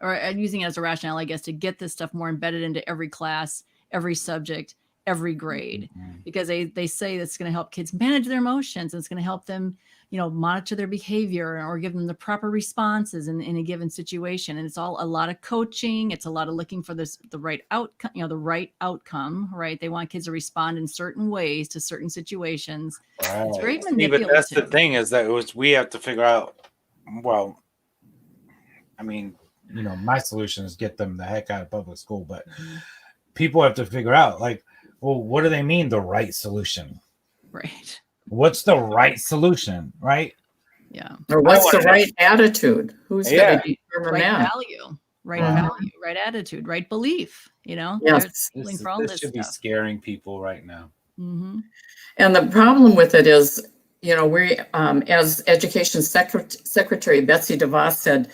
or using it as a rationale, I guess, to get this stuff more embedded into every class every subject, every grade, because they say that's going to help kids manage their emotions. And it's going to help them, monitor their behavior or give them the proper responses in a given situation. And it's all a lot of coaching. It's a lot of looking for the right outcome, the right outcome, right? They want kids to respond in certain ways to certain situations.
Right.
It's very
See,
manipulative.
but that's the thing, is that we have to figure out, well, I mean, my solution is get them the heck out of public school, but people have to figure out, like, well, what do they mean, the right solution?
Right.
What's the right solution, right?
Yeah.
Or what's the right attitude? Who's going to determine
Right
that?
value, right attitude, right belief,
Yes.
This should be scaring people right now.
Mm-hmm.
And the problem with it is, we, as Education Secretary Betsy DeVos said,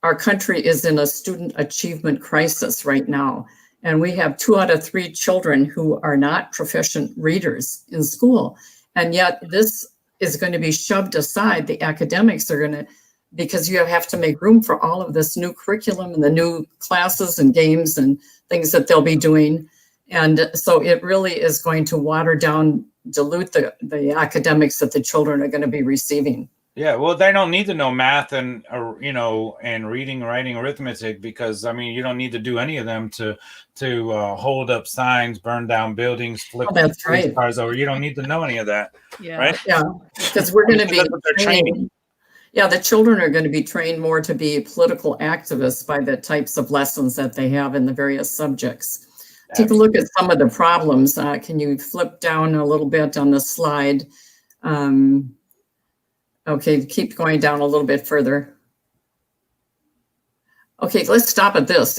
our country is in a student achievement crisis right now. And we have 2 out of 3 children who are not proficient readers in school. And yet this is going to be shoved aside. The academics are going to, because you have to make room for all of this new curriculum and the new classes and games and things that they'll be doing. And so it really is going to dilute the academics that the children are going to be receiving.
Yeah, well, they don't need to know math and and reading, writing, arithmetic, because you don't need to do any of them to hold up signs, burn down buildings, flip cars over. You don't need to know any of that.
Yeah.
Right?
Yeah, because we're going to be training. Yeah, the children are going to be trained more to be political activists by the types of lessons that they have in the various subjects. Take a look at some of the problems. Can you flip down a little bit on the slide? Okay, keep going down a little bit further. Okay, let's stop at this.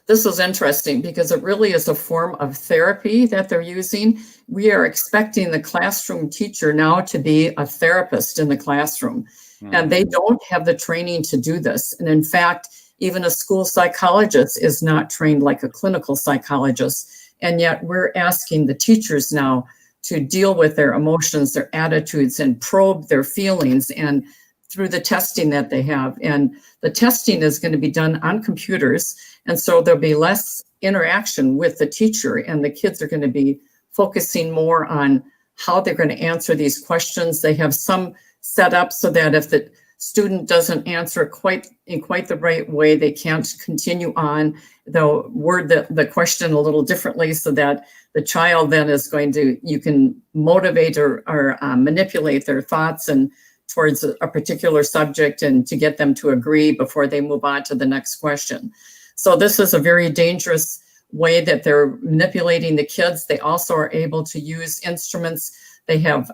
This is interesting because it really is a form of therapy that they're using. We are expecting the classroom teacher now to be a therapist in the classroom, and they don't have the training to do this. And in fact, even a school psychologist is not trained like a clinical psychologist. And yet we're asking the teachers now to deal with their emotions, their attitudes, and probe their feelings, and through the testing that they have. And the testing is going to be done on computers. And so there'll be less interaction with the teacher, and the kids are going to be focusing more on how they're going to answer these questions. They have some set up so that if the student doesn't answer in quite the right way, they can't continue on. They'll word the question a little differently so that the child then is you can motivate or manipulate their thoughts and towards a particular subject, and to get them to agree before they move on to the next question. So this is a very dangerous way that they're manipulating the kids. They also are able to use instruments. They have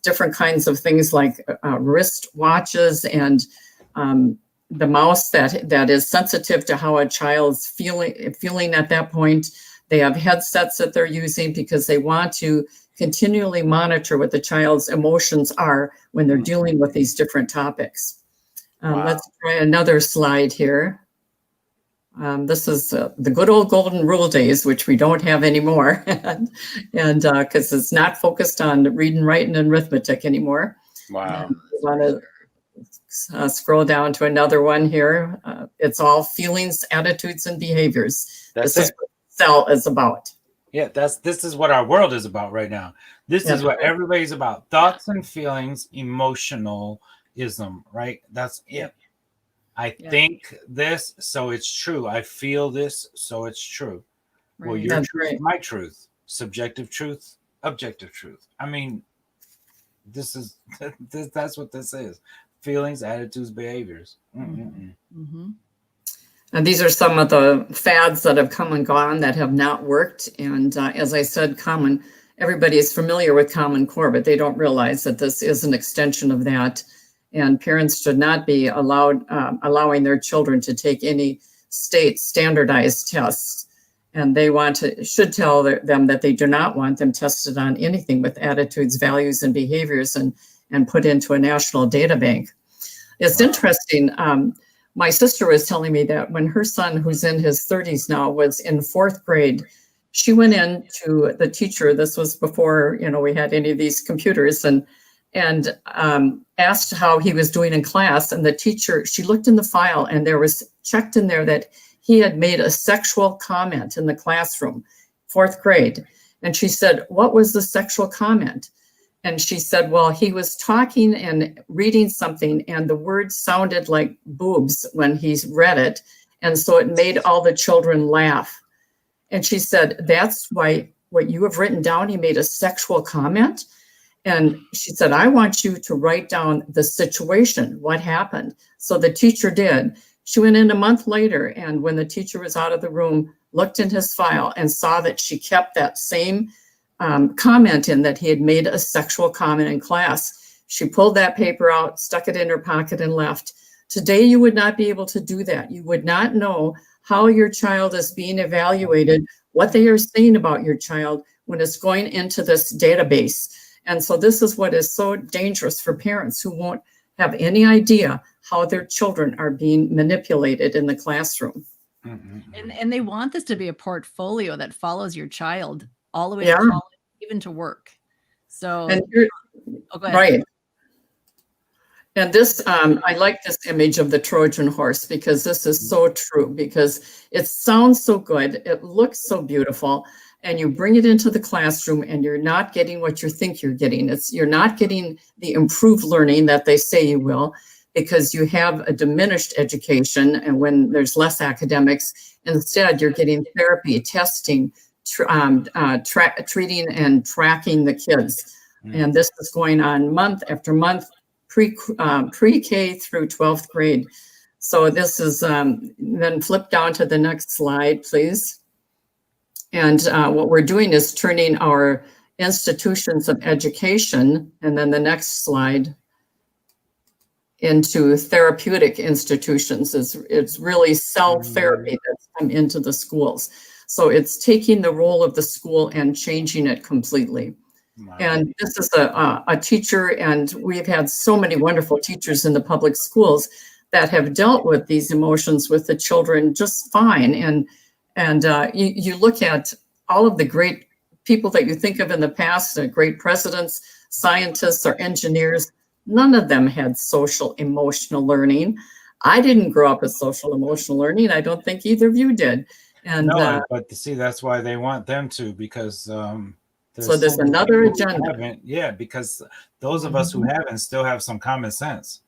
different kinds of things like wrist watches and the mouse that is sensitive to how a child's feeling at that point. They have headsets that they're using because they want to continually monitor what the child's emotions are when they're dealing with these different topics.
Wow.
Let's try another slide here. This is the good old golden rule days, which we don't have anymore, and because it's not focused on reading, writing, and arithmetic anymore.
Wow.
We want to scroll down to another one here. It's all feelings, attitudes, and behaviors. This is what CEL is about.
Yeah, this is what our world is about right now. This is what everybody's about. Thoughts and feelings, emotionalism, right? That's it. I think this, so it's true. I feel this, so it's true. Right. Well, your truth, my truth, subjective truth, objective truth. That's what this is. Feelings, attitudes, behaviors.
Mm-hmm. And these are some of the fads that have come and gone that have not worked. And as I said, everybody is familiar with Common Core, but they don't realize that this is an extension of that. And parents should not be allowing their children to take any state standardized tests. And they should tell them that they do not want them tested on anything with attitudes, values, and behaviors and put into a national data bank. It's interesting. My sister was telling me that when her son, who's in his 30s now, was in 4th grade, she went in to the teacher. This was before, we had any of these computers, and asked how he was doing in class. And the teacher, she looked in the file, and there was checked in there that he had made a sexual comment in the classroom fourth grade. And she said, what was the sexual comment? And she said, well, he was talking and reading something, and the word sounded like boobs when he read it. And so it made all the children laugh. And she said, that's why what you have written down, he made a sexual comment. And she said, I want you to write down the situation, what happened. So the teacher did. She went in a month later, and when the teacher was out of the room, looked in his file and saw that she kept that same comment in, that he had made a sexual comment in class. She pulled that paper out, stuck it in her pocket, and left. Today, you would not be able to do that. You would not know how your child is being evaluated, what they are saying about your child when it's going into this database. And so this is what is so dangerous for parents who won't have any idea how their children are being manipulated in the classroom.
And they want this to be a portfolio that follows your child all the way
Yeah.
to college, even to work. So,
And
go ahead.
right. And this, I like this image of the Trojan horse, because this is so true, because it sounds so good. It looks so beautiful. And you bring it into the classroom and you're not getting what you think you're getting. You're not getting the improved learning that they say you will, because you have a diminished education. And when there's less academics, instead you're getting therapy, testing, treating and tracking the kids. And this is going on month after month, pre-K through 12th grade. So this is, then flip down to the next slide, please. And what we're doing is turning our institutions of education, and then the next slide, into therapeutic institutions. It's really cell therapy that's come into the schools. So it's taking the role of the school and changing it completely. Wow. And this is a teacher, and we've had so many wonderful teachers in the public schools that have dealt with these emotions with the children just fine. And you look at all of the great people that you think of in the past, great presidents, scientists, or engineers. None of them had social emotional learning. I didn't grow up with social emotional learning. I don't think either of you did. And
no, but see, that's why they want them to, because
so there's another agenda.
Yeah, because those of us who haven't still have some common sense.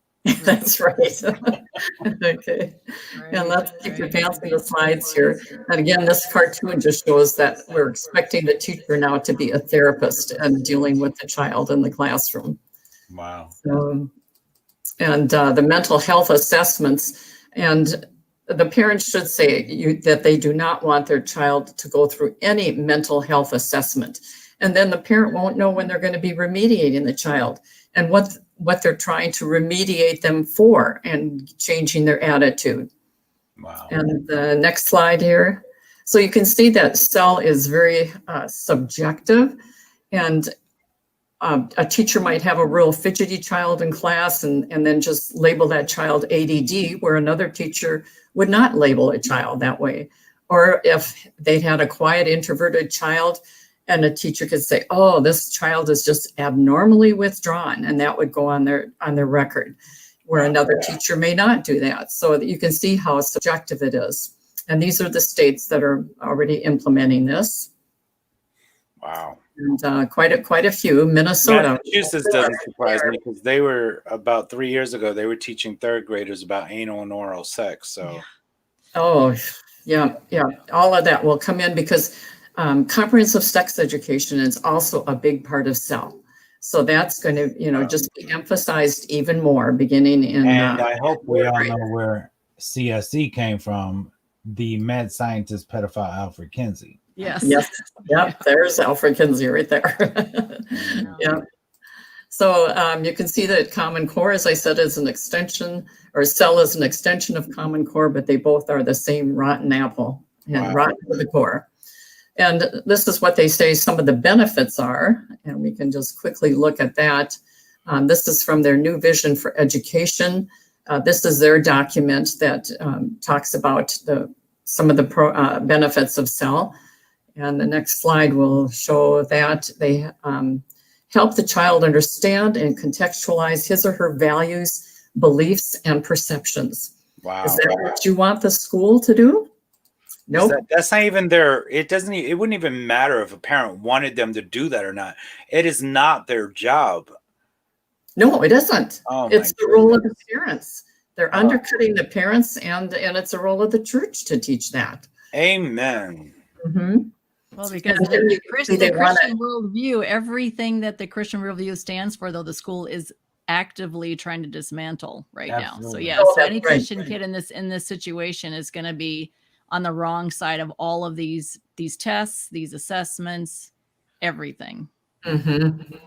That's right. Okay. And let's keep advancing the slides here. And again, this cartoon just shows that we're expecting the teacher now to be a therapist and dealing with the child in the classroom.
Wow.
And the mental health assessments, and the parents should say that they do not want their child to go through any mental health assessment. And then the parent won't know when they're going to be remediating the child and what they're trying to remediate them for, and changing their attitude. Wow. And the next slide here. So you can see that CEL is very subjective, and a teacher might have a real fidgety child in class and then just label that child ADD, where another teacher would not label a child that way. Or if they had a quiet, introverted child, and a teacher could say, oh, this child is just abnormally withdrawn, and that would go on their record, where another teacher may not do that. So that you can see how subjective it is. And these are the states that are already implementing this.
Wow.
And quite a few. Minnesota.
Massachusetts doesn't surprise me, because they were, about 3 years ago, they were teaching third graders about anal and oral sex. So.
Oh, yeah. All of that will come in, because comprehensive sex education is also a big part of CEL. So that's going to, just be emphasized even more beginning in.
And I hope we all know where CSE came from, the mad scientist pedophile Alfred Kinsey.
Yes.
Yep. There's Alfred Kinsey right there. Yeah. So you can see that Common Core, as I said, is an extension, or CEL is an extension of Common Core, but they both are the same rotten apple, and rotten to the core. And this is what they say some of the benefits are, and we can just quickly look at that. This is from their new vision for education. This is their document that talks about some of the benefits of CEL. And the next slide will show that they help the child understand and contextualize his or her values, beliefs, and perceptions.
Wow.
Is that what you want the school to do? Nope.
That's not even their, it doesn't, it wouldn't even matter if a parent wanted them to do that or not. It is not their job.
No, it isn't.
Oh my
It's the role of
goodness.
the parents. They're
Oh.
undercutting the parents, and it's a role of the church to teach that.
Amen.
Mhm.
Well, because
And
the
they
Christian
wanna-
worldview, everything that the Christian worldview stands for, though, the school is actively trying to dismantle right now. So
Absolutely.
yeah,
Oh,
so any
that's right.
Christian kid in this situation is going to be on the wrong side of all of these tests, these assessments, everything.
Mhm.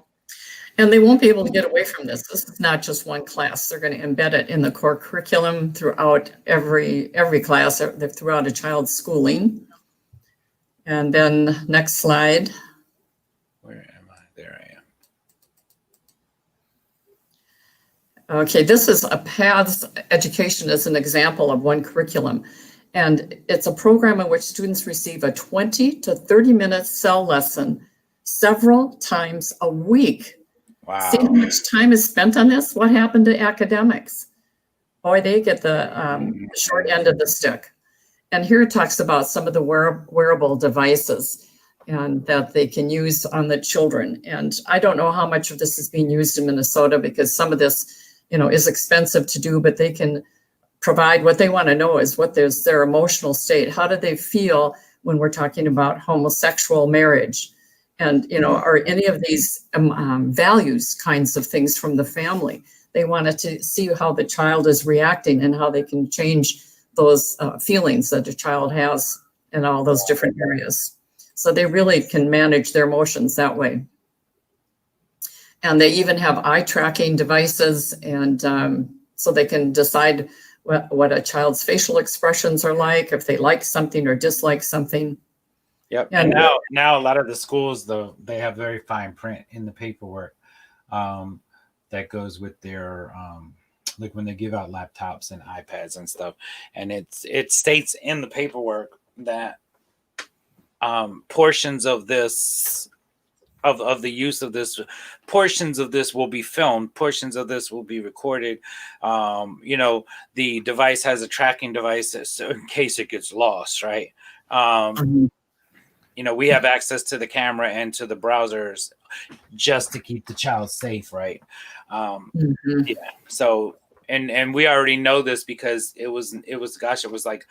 And they won't be able to get away from this. This is not just one class. They're going to embed it in the core curriculum throughout every class, throughout a child's schooling. And then next slide.
Where am I? There I am.
Okay, this is a paths education as an example of one curriculum. And it's a program in which students receive a 20 to 30 minute cell lesson several times a week.
Wow.
See how much time is spent on this? What happened to academics? Boy, they get the short end of the stick. And here it talks about some of the wearable devices and that they can use on the children. And I don't know how much of this is being used in Minnesota, because some of this, is expensive to do, but they can provide what they want to know is what is their emotional state. How do they feel when we're talking about homosexual marriage? And, are any of these values kinds of things from the family? They wanted to see how the child is reacting and how they can change those feelings that the child has in all those different areas. So they really can manage their emotions that way. And they even have eye tracking devices, and so they can decide what a child's facial expressions are like, if they like something or dislike something.
Yep.
And
now a lot of the schools, though, they have very fine print in the paperwork that goes with their like when they give out laptops and iPads and stuff, and it states in the paperwork that portions of this of the use of this, portions of this will be filmed, portions of this will be recorded. The device has a tracking device so in case it gets lost, right? We have access to the camera and to the browsers just to keep the child safe, right? Yeah. So, and we already know this because it was like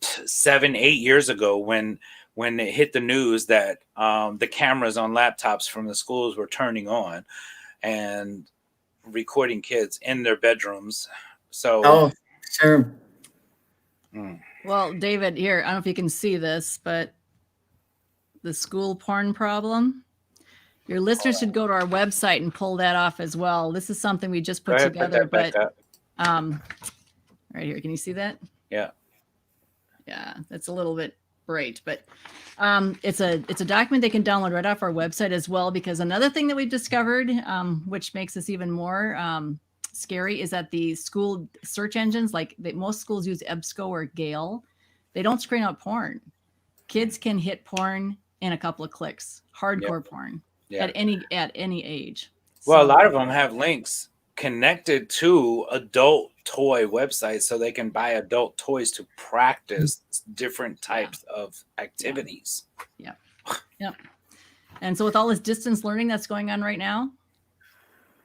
7-8 years ago when it hit the news that the cameras on laptops from the schools were turning on and recording kids in their bedrooms. So,
oh, sure.
Well, David, here, I don't know if you can see this, but the school porn problem. Your listeners should go to our website and pull that off as well. This is something we just put together, but right here, can you see that?
Yeah.
Yeah, that's a little bit bright, but it's a document they can download right off our website as well, because another thing that we've discovered, which makes this even more scary, is that the school search engines, most schools use EBSCO or Gale, they don't screen out porn. Kids can hit porn in a couple of clicks, hardcore porn at any age.
Well, a lot of them have links connected to adult toy websites so they can buy adult toys to practice different types of activities.
Yep. And so with all this distance learning that's going on right now,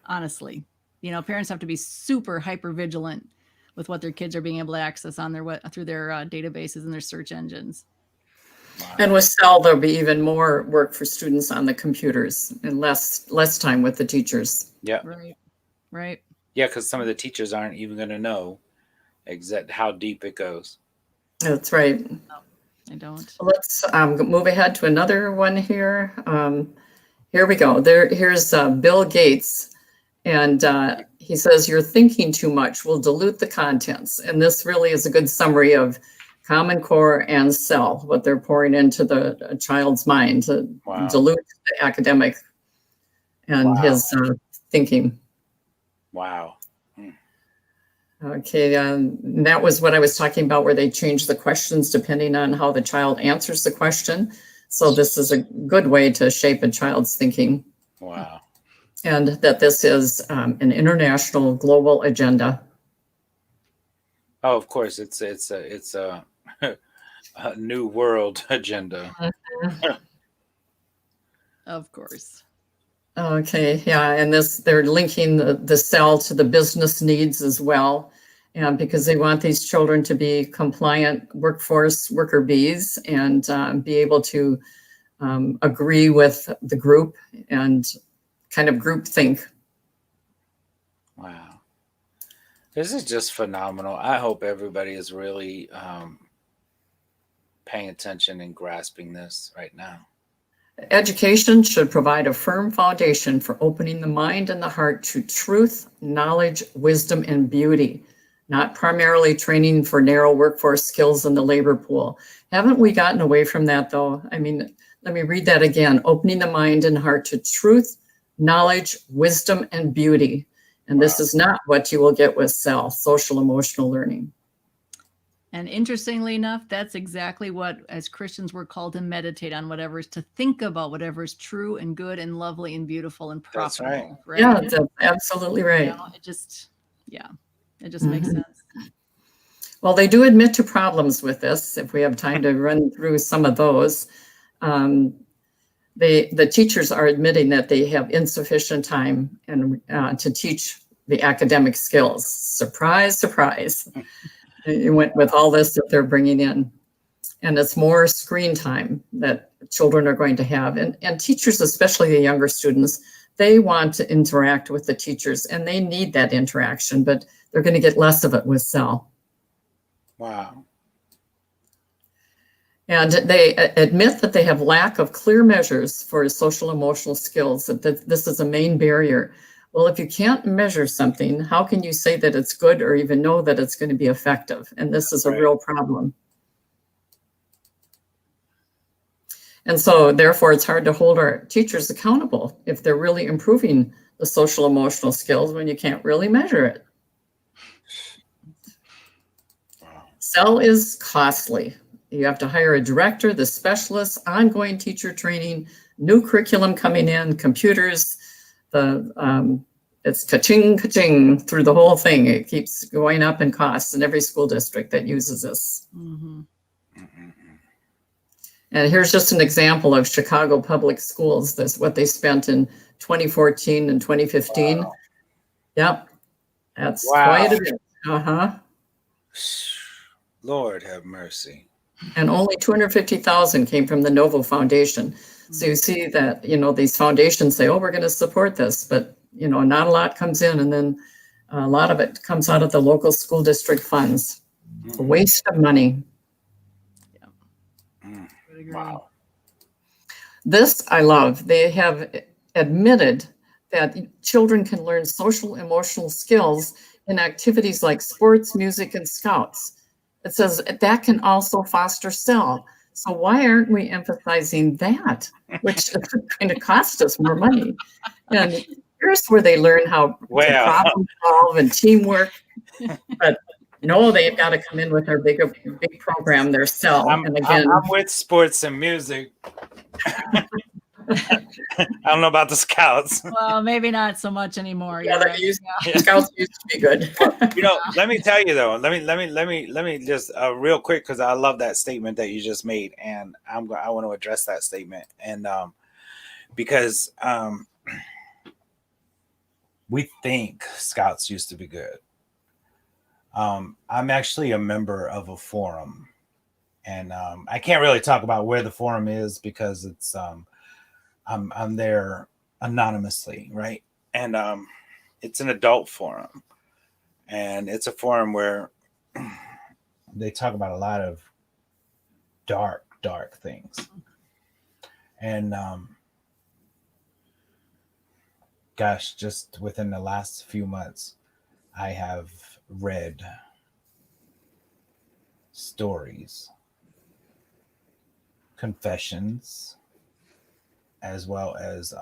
honestly, parents have to be super hyper vigilant with what their kids are being able to access on through their databases and their search engines.
Wow.
And with Cell, there'll be even more work for students on the computers and less time with the teachers.
Yeah.
Right.
Yeah, because some of the teachers aren't even going to know how deep it goes.
That's right.
No, I don't.
Let's move ahead to another one here. Here we go. Here's Bill Gates. And he says, "You're thinking too much will dilute the contents." And this really is a good summary of Common Core and Cell, what they're pouring into the child's mind to dilute the academic and his thinking.
Wow.
Okay, that was what I was talking about, where they change the questions depending on how the child answers the question. So this is a good way to shape a child's thinking.
Wow.
And that this is an international global agenda.
Oh, of course, it's New World agenda.
Of course.
Okay, yeah, and they're linking the cell to the business needs as well, and because they want these children to be compliant workforce worker bees and be able to agree with the group and kind of group think.
Wow. This is just phenomenal. I hope everybody is really paying attention and grasping this right now.
Education should provide a firm foundation for opening the mind and the heart to truth, knowledge, wisdom, and beauty, not primarily training for narrow workforce skills in the labor pool. Haven't we gotten away from that, though? I mean, let me read that again. Opening the mind and heart to truth, knowledge, wisdom, and beauty. And this is not what you will get with social emotional learning.
And interestingly enough, that's exactly what, as Christians, we're called to meditate on, whatever is to think about, whatever is true and good and lovely and beautiful and profitable.
Right. Yeah, that's absolutely right.
You know, it just makes sense.
Well, they do admit to problems with this. If we have time to run through some of those, the teachers are admitting that they have insufficient time and to teach the academic skills. Surprise, surprise. It went with all this that they're bringing in. And it's more screen time that children are going to have. And teachers, especially the younger students, they want to interact with the teachers and they need that interaction, but they're going to get less of it with cell.
Wow.
And they admit that they have lack of clear measures for social emotional skills, that this is a main barrier. Well, if you can't measure something, how can you say that it's good or even know that it's going to be effective? And this is a real problem. And so therefore, it's hard to hold our teachers accountable if they're really improving the social emotional skills when you can't really measure it. Cell is costly. You have to hire a director, the specialists, ongoing teacher training, new curriculum coming in, computers, it's ka-ching, ka-ching through the whole thing. It keeps going up in costs in every school district that uses this.
Mm-hmm.
And here's just an example of Chicago Public Schools. This what they spent in 2014 and 2015. Wow. Yep, that's quite a bit.
Lord have mercy.
And only 250,000 came from the Novo Foundation. So you see that, these foundations say, oh, we're going to support this, but, not a lot comes in. And then a lot of it comes out of the local school district funds. It's a waste of money.
Wow.
This I love. They have admitted that children can learn social emotional skills in activities like sports, music, and scouts. It says that can also foster cell. So why aren't we emphasizing that, which is going to cost us more money? And here's where they learn how to problem solve and teamwork. But no, they've got to come in with our big program, their cell. And again,
I'm with sports and music. I don't know about the scouts.
Well, maybe not so much anymore.
Yeah, scouts used to be good.
Let me tell you though. Let me just real quick, because I love that statement that you just made, and I want to address that statement, and because we think scouts used to be good. I'm actually a member of a forum, and I can't really talk about where the forum is because it's I'm there anonymously, right? And it's an adult forum, and it's a forum where they talk about a lot of dark things. And gosh, just within the last few months, I have read stories, confessions, as well as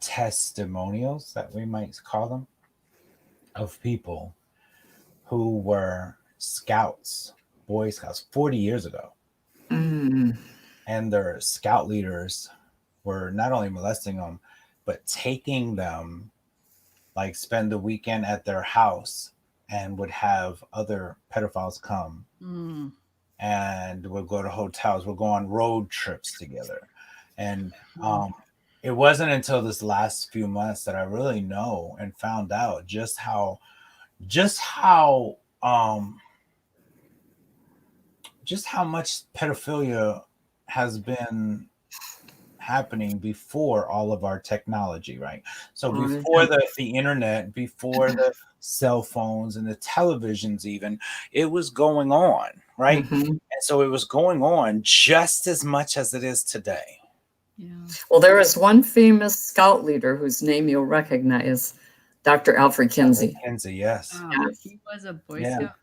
testimonials, that we might call them, of people who were scouts, Boy Scouts, 40 years ago. And their scout leaders were not only molesting them, but taking them, like spend the weekend at their house, and would have other pedophiles come and we'll go to hotels. We'll go on road trips together. And it wasn't until this last few months that I really know and found out just how much pedophilia has been happening before all of our technology, right? So before the internet, before the cell phones and the televisions even, it was going on, right? And so it was going on just as much as it is today.
Yeah.
Well, there is one famous scout leader whose name you'll recognize, Dr. Alfred Kinsey.
Kinsey, yes.
He was a Boy Scout.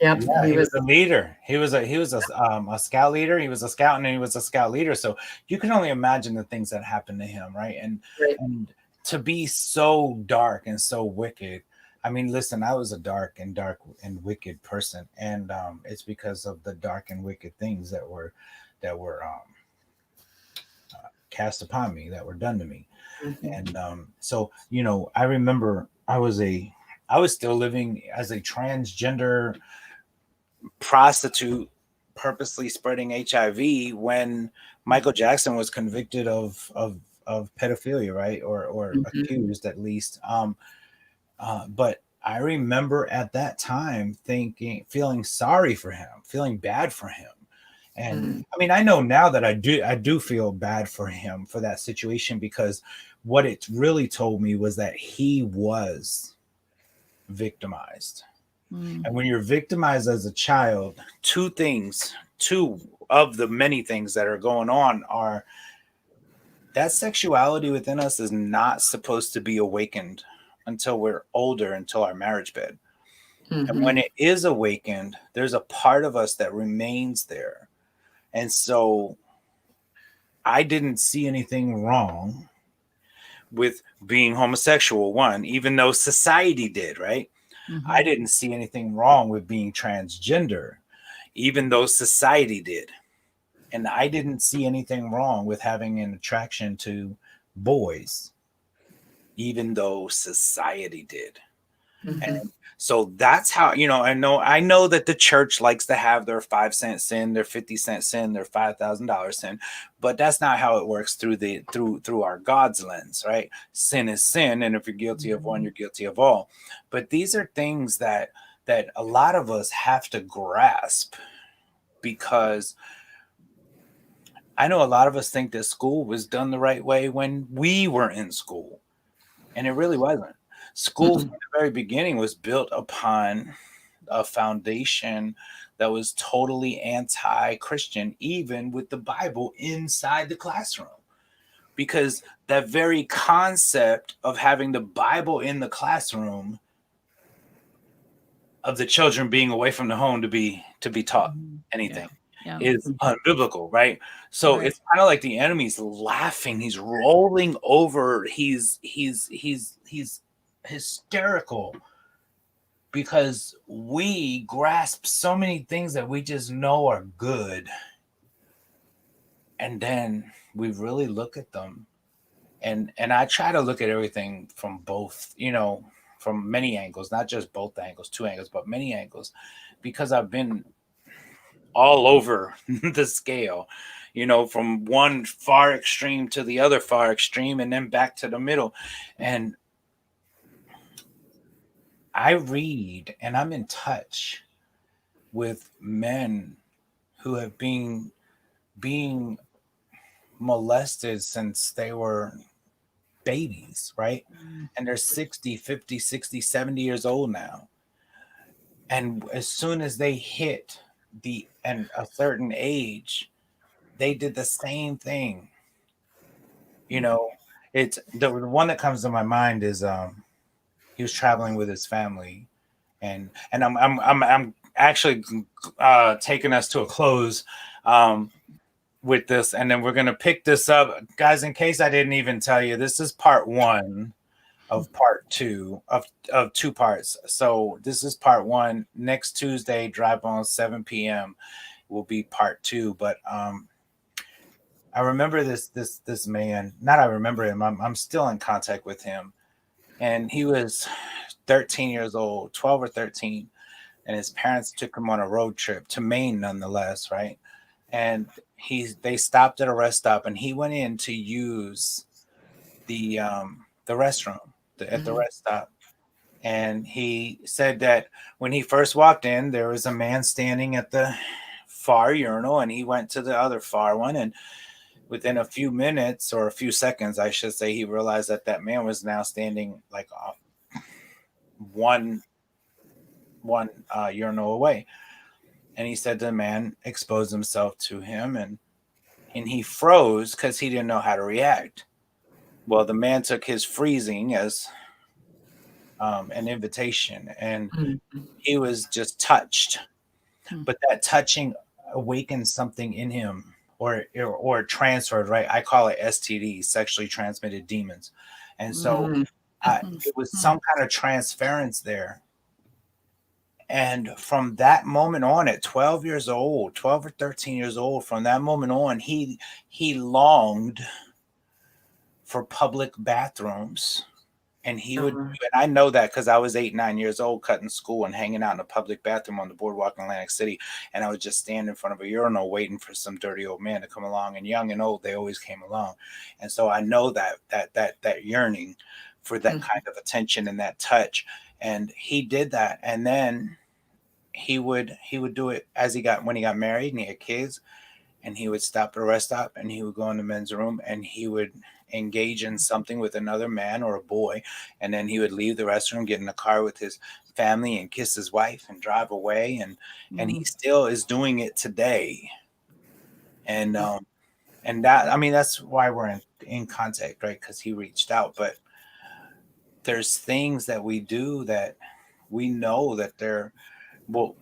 Yep,
Yeah, he was a leader. He was a scout leader. He was a scout, and he was a scout leader. So you can only imagine the things that happened to him, right? And to be so dark and so wicked. I mean, listen, I was a dark and wicked person, and it's because of the dark and wicked things that were cast upon me, that were done to me. And so, you know, I remember I was still living as a transgender prostitute, purposely spreading HIV when Michael Jackson was convicted of pedophilia, right? Or accused at least. But I remember at that time feeling sorry for him, feeling bad for him. And I mean, I know now that I do feel bad for him for that situation, because what it really told me was that he was victimized. And when you're victimized as a child, two of the many things that are going on are that sexuality within us is not supposed to be awakened until we're older, until our marriage bed. And when it is awakened, there's a part of us that remains there. And so I didn't see anything wrong with being homosexual, one, even though society did, right? I didn't see anything wrong with being transgender, even though society did. And I didn't see anything wrong with having an attraction to boys, even though society did. And so that's how, you know, I know that the church likes to have their 5-cent sin, their 50-cent sin, their $5,000 sin, but that's not how it works through our God's lens, right? Sin is sin, and if you're guilty of one, you're guilty of all. But these are things that a lot of us have to grasp, because I know a lot of us think that school was done the right way when we were in school, and it really wasn't. School from the very beginning was built upon a foundation that was totally anti-Christian, even with the Bible inside the classroom. Because that very concept of having the Bible in the classroom, of the children being away from the home to be taught anything, is unbiblical, right? So it's kind of like the enemy's laughing, he's rolling over, he's hysterical, because we grasp so many things that we just know are good, and then we really look at them, and I try to look at everything from both, you know, from many angles, not just both angles, two angles, but many angles, because I've been all over the scale, you know, from one far extreme to the other far extreme, and then back to the middle. And I read and I'm in touch with men who have been being molested since they were babies, right? And they're 60, 50, 60, 70 years old now. And as soon as they hit a certain age, they did the same thing. You know, it's the one that comes to my mind is he was traveling with his family, and I'm actually taking us to a close with this, and then we're gonna pick this up, guys. In case I didn't even tell you, this is part one of part two of two parts. So this is part one. Next Tuesday, drive on 7 p.m. will be part two. But I remember this man. Not I remember him. I'm still in contact with him, and he was 13 years old, 12 or 13, and his parents took him on a road trip to Maine, nonetheless, right? And they stopped at a rest stop, and he went in to use the restroom at the rest stop. And he said that when he first walked in, there was a man standing at the far urinal, and he went to the other far one. And within a few minutes, or a few seconds, I should say, he realized that that man was now standing like one urinal away. And he said the man exposed himself to him, and he froze because he didn't know how to react. Well, the man took his freezing as an invitation, and he was just touched. But that touching awakened something in him, or transferred, right? I call it STDs, sexually transmitted demons. And so it was some kind of transference there. And from that moment on, at 12 years old, 12 or 13 years old, from that moment on, he longed for public bathrooms. And he would, and I know that because I was 8, 9 years old, cutting school and hanging out in a public bathroom on the boardwalk in Atlantic City. And I would just stand in front of a urinal waiting for some dirty old man to come along. And young and old, they always came along. And so I know that yearning for that kind of attention and that touch. And he did that. And then he would do it when he got married and he had kids. And he would stop at a rest stop, and he would go in the men's room, and he would engage in something with another man or a boy. And then he would leave the restroom, get in the car with his family, and kiss his wife and drive away. And he still is doing it today. And that, I mean, that's why we're in contact, right? Because he reached out. But there's things that we do that we know that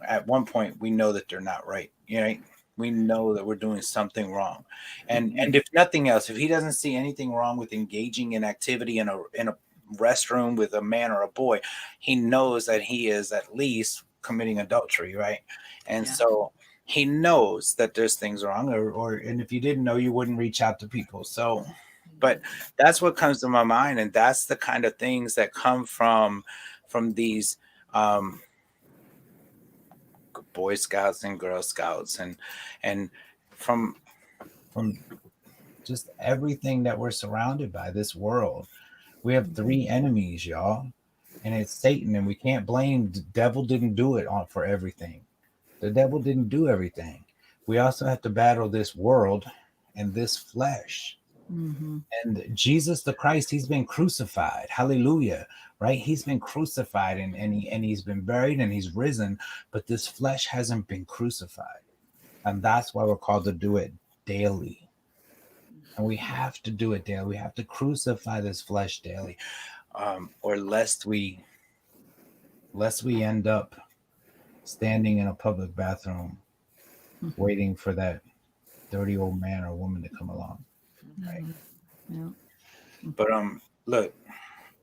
at one point we know that they're not right. You know, we know that we're doing something wrong. And if nothing else, if he doesn't see anything wrong with engaging in activity in a restroom with a man or a boy, he knows that he is at least committing adultery, right? And so he knows that there's things wrong, and if you didn't know, you wouldn't reach out to people. So, but that's what comes to my mind. And that's the kind of things that come from these Boy Scouts and Girl Scouts, and from just everything that we're surrounded by, this world. We have 3 enemies, y'all, and it's Satan. And we can't blame the devil. Didn't do it for everything. The devil didn't do everything. We also have to battle this world and this flesh. And Jesus the Christ, he's been crucified. Hallelujah. Right? He's been crucified, and he's been buried, and he's risen, but this flesh hasn't been crucified. And that's why we're called to do it daily. And we have to do it daily. We have to crucify this flesh daily, or lest we end up standing in a public bathroom waiting for that dirty old man or woman to come along. Right?
Yeah.
But look,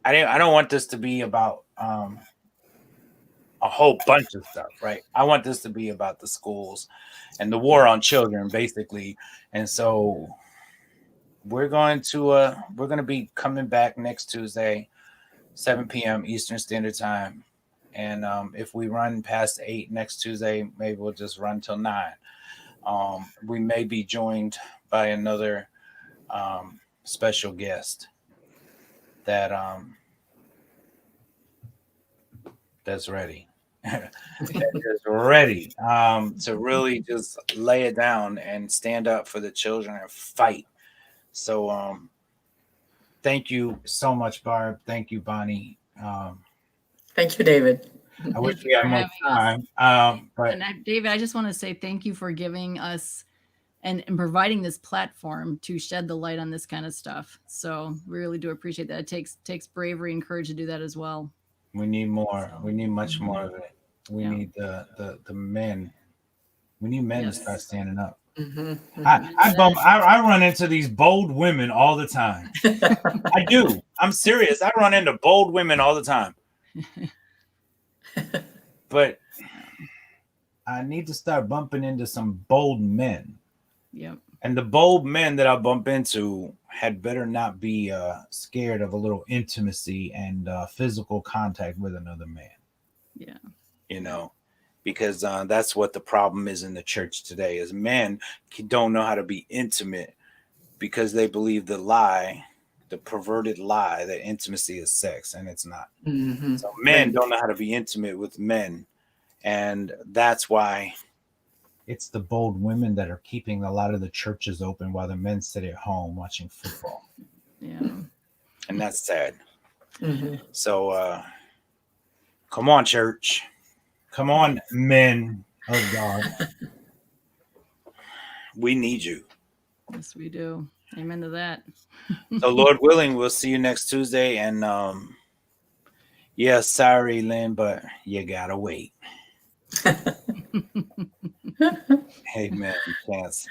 I don't want this to be about a whole bunch of stuff, right? I want this to be about the schools and the war on children, basically. And so we're going to be coming back next Tuesday, 7 p.m. Eastern Standard Time. And if we run past 8 next Tuesday, maybe we'll just run till 9. We may be joined by another special guest that's ready. That is ready to really just lay it down and stand up for the children and fight. So thank you so much, Barb. Thank you, Bonnie.
Thank you, David.
I wish we had more time. But
David, I just want to say thank you for giving us and providing this platform to shed the light on this kind of stuff. So we really do appreciate that. It takes bravery and courage to do that as well.
We need more. We need much more of it. We need the men. We need men to start standing up. I run into these bold women all the time. I do. I'm serious. I run into bold women all the time. But I need to start bumping into some bold men.
Yep.
And the bold men that I bump into had better not be scared of a little intimacy and physical contact with another man.
Yeah.
You know, because that's what the problem is in the church today, is men don't know how to be intimate because they believe the lie, the perverted lie that intimacy is sex, and it's not.
Mhm.
So men
Right.
don't know how to be intimate with men, and that's why it's the bold women that are keeping a lot of the churches open while the men sit at home watching football,
Yeah.
and that's sad.
Mhm.
So come on, church. Come on, men of God. We need you.
Yes, we do. Amen to that.
So, Lord willing, we'll see you next Tuesday. And yeah, sorry, Lynn, but you gotta wait. Amen. Chance.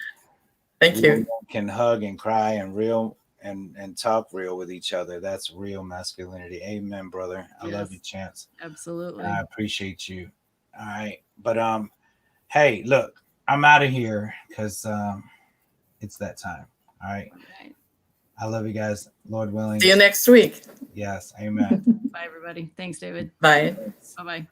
Thank
Real
you.
men can hug and cry and real and talk real with each other. That's real masculinity. Amen, brother. I love
Yes.
you, Chance.
Absolutely.
I appreciate you. All right. But hey, look, I'm out of here because it's that time. All right.
Okay.
I love you guys. Lord willing.
See you next week.
Yes. Amen.
Bye, everybody. Thanks, David.
Bye.
Bye-bye.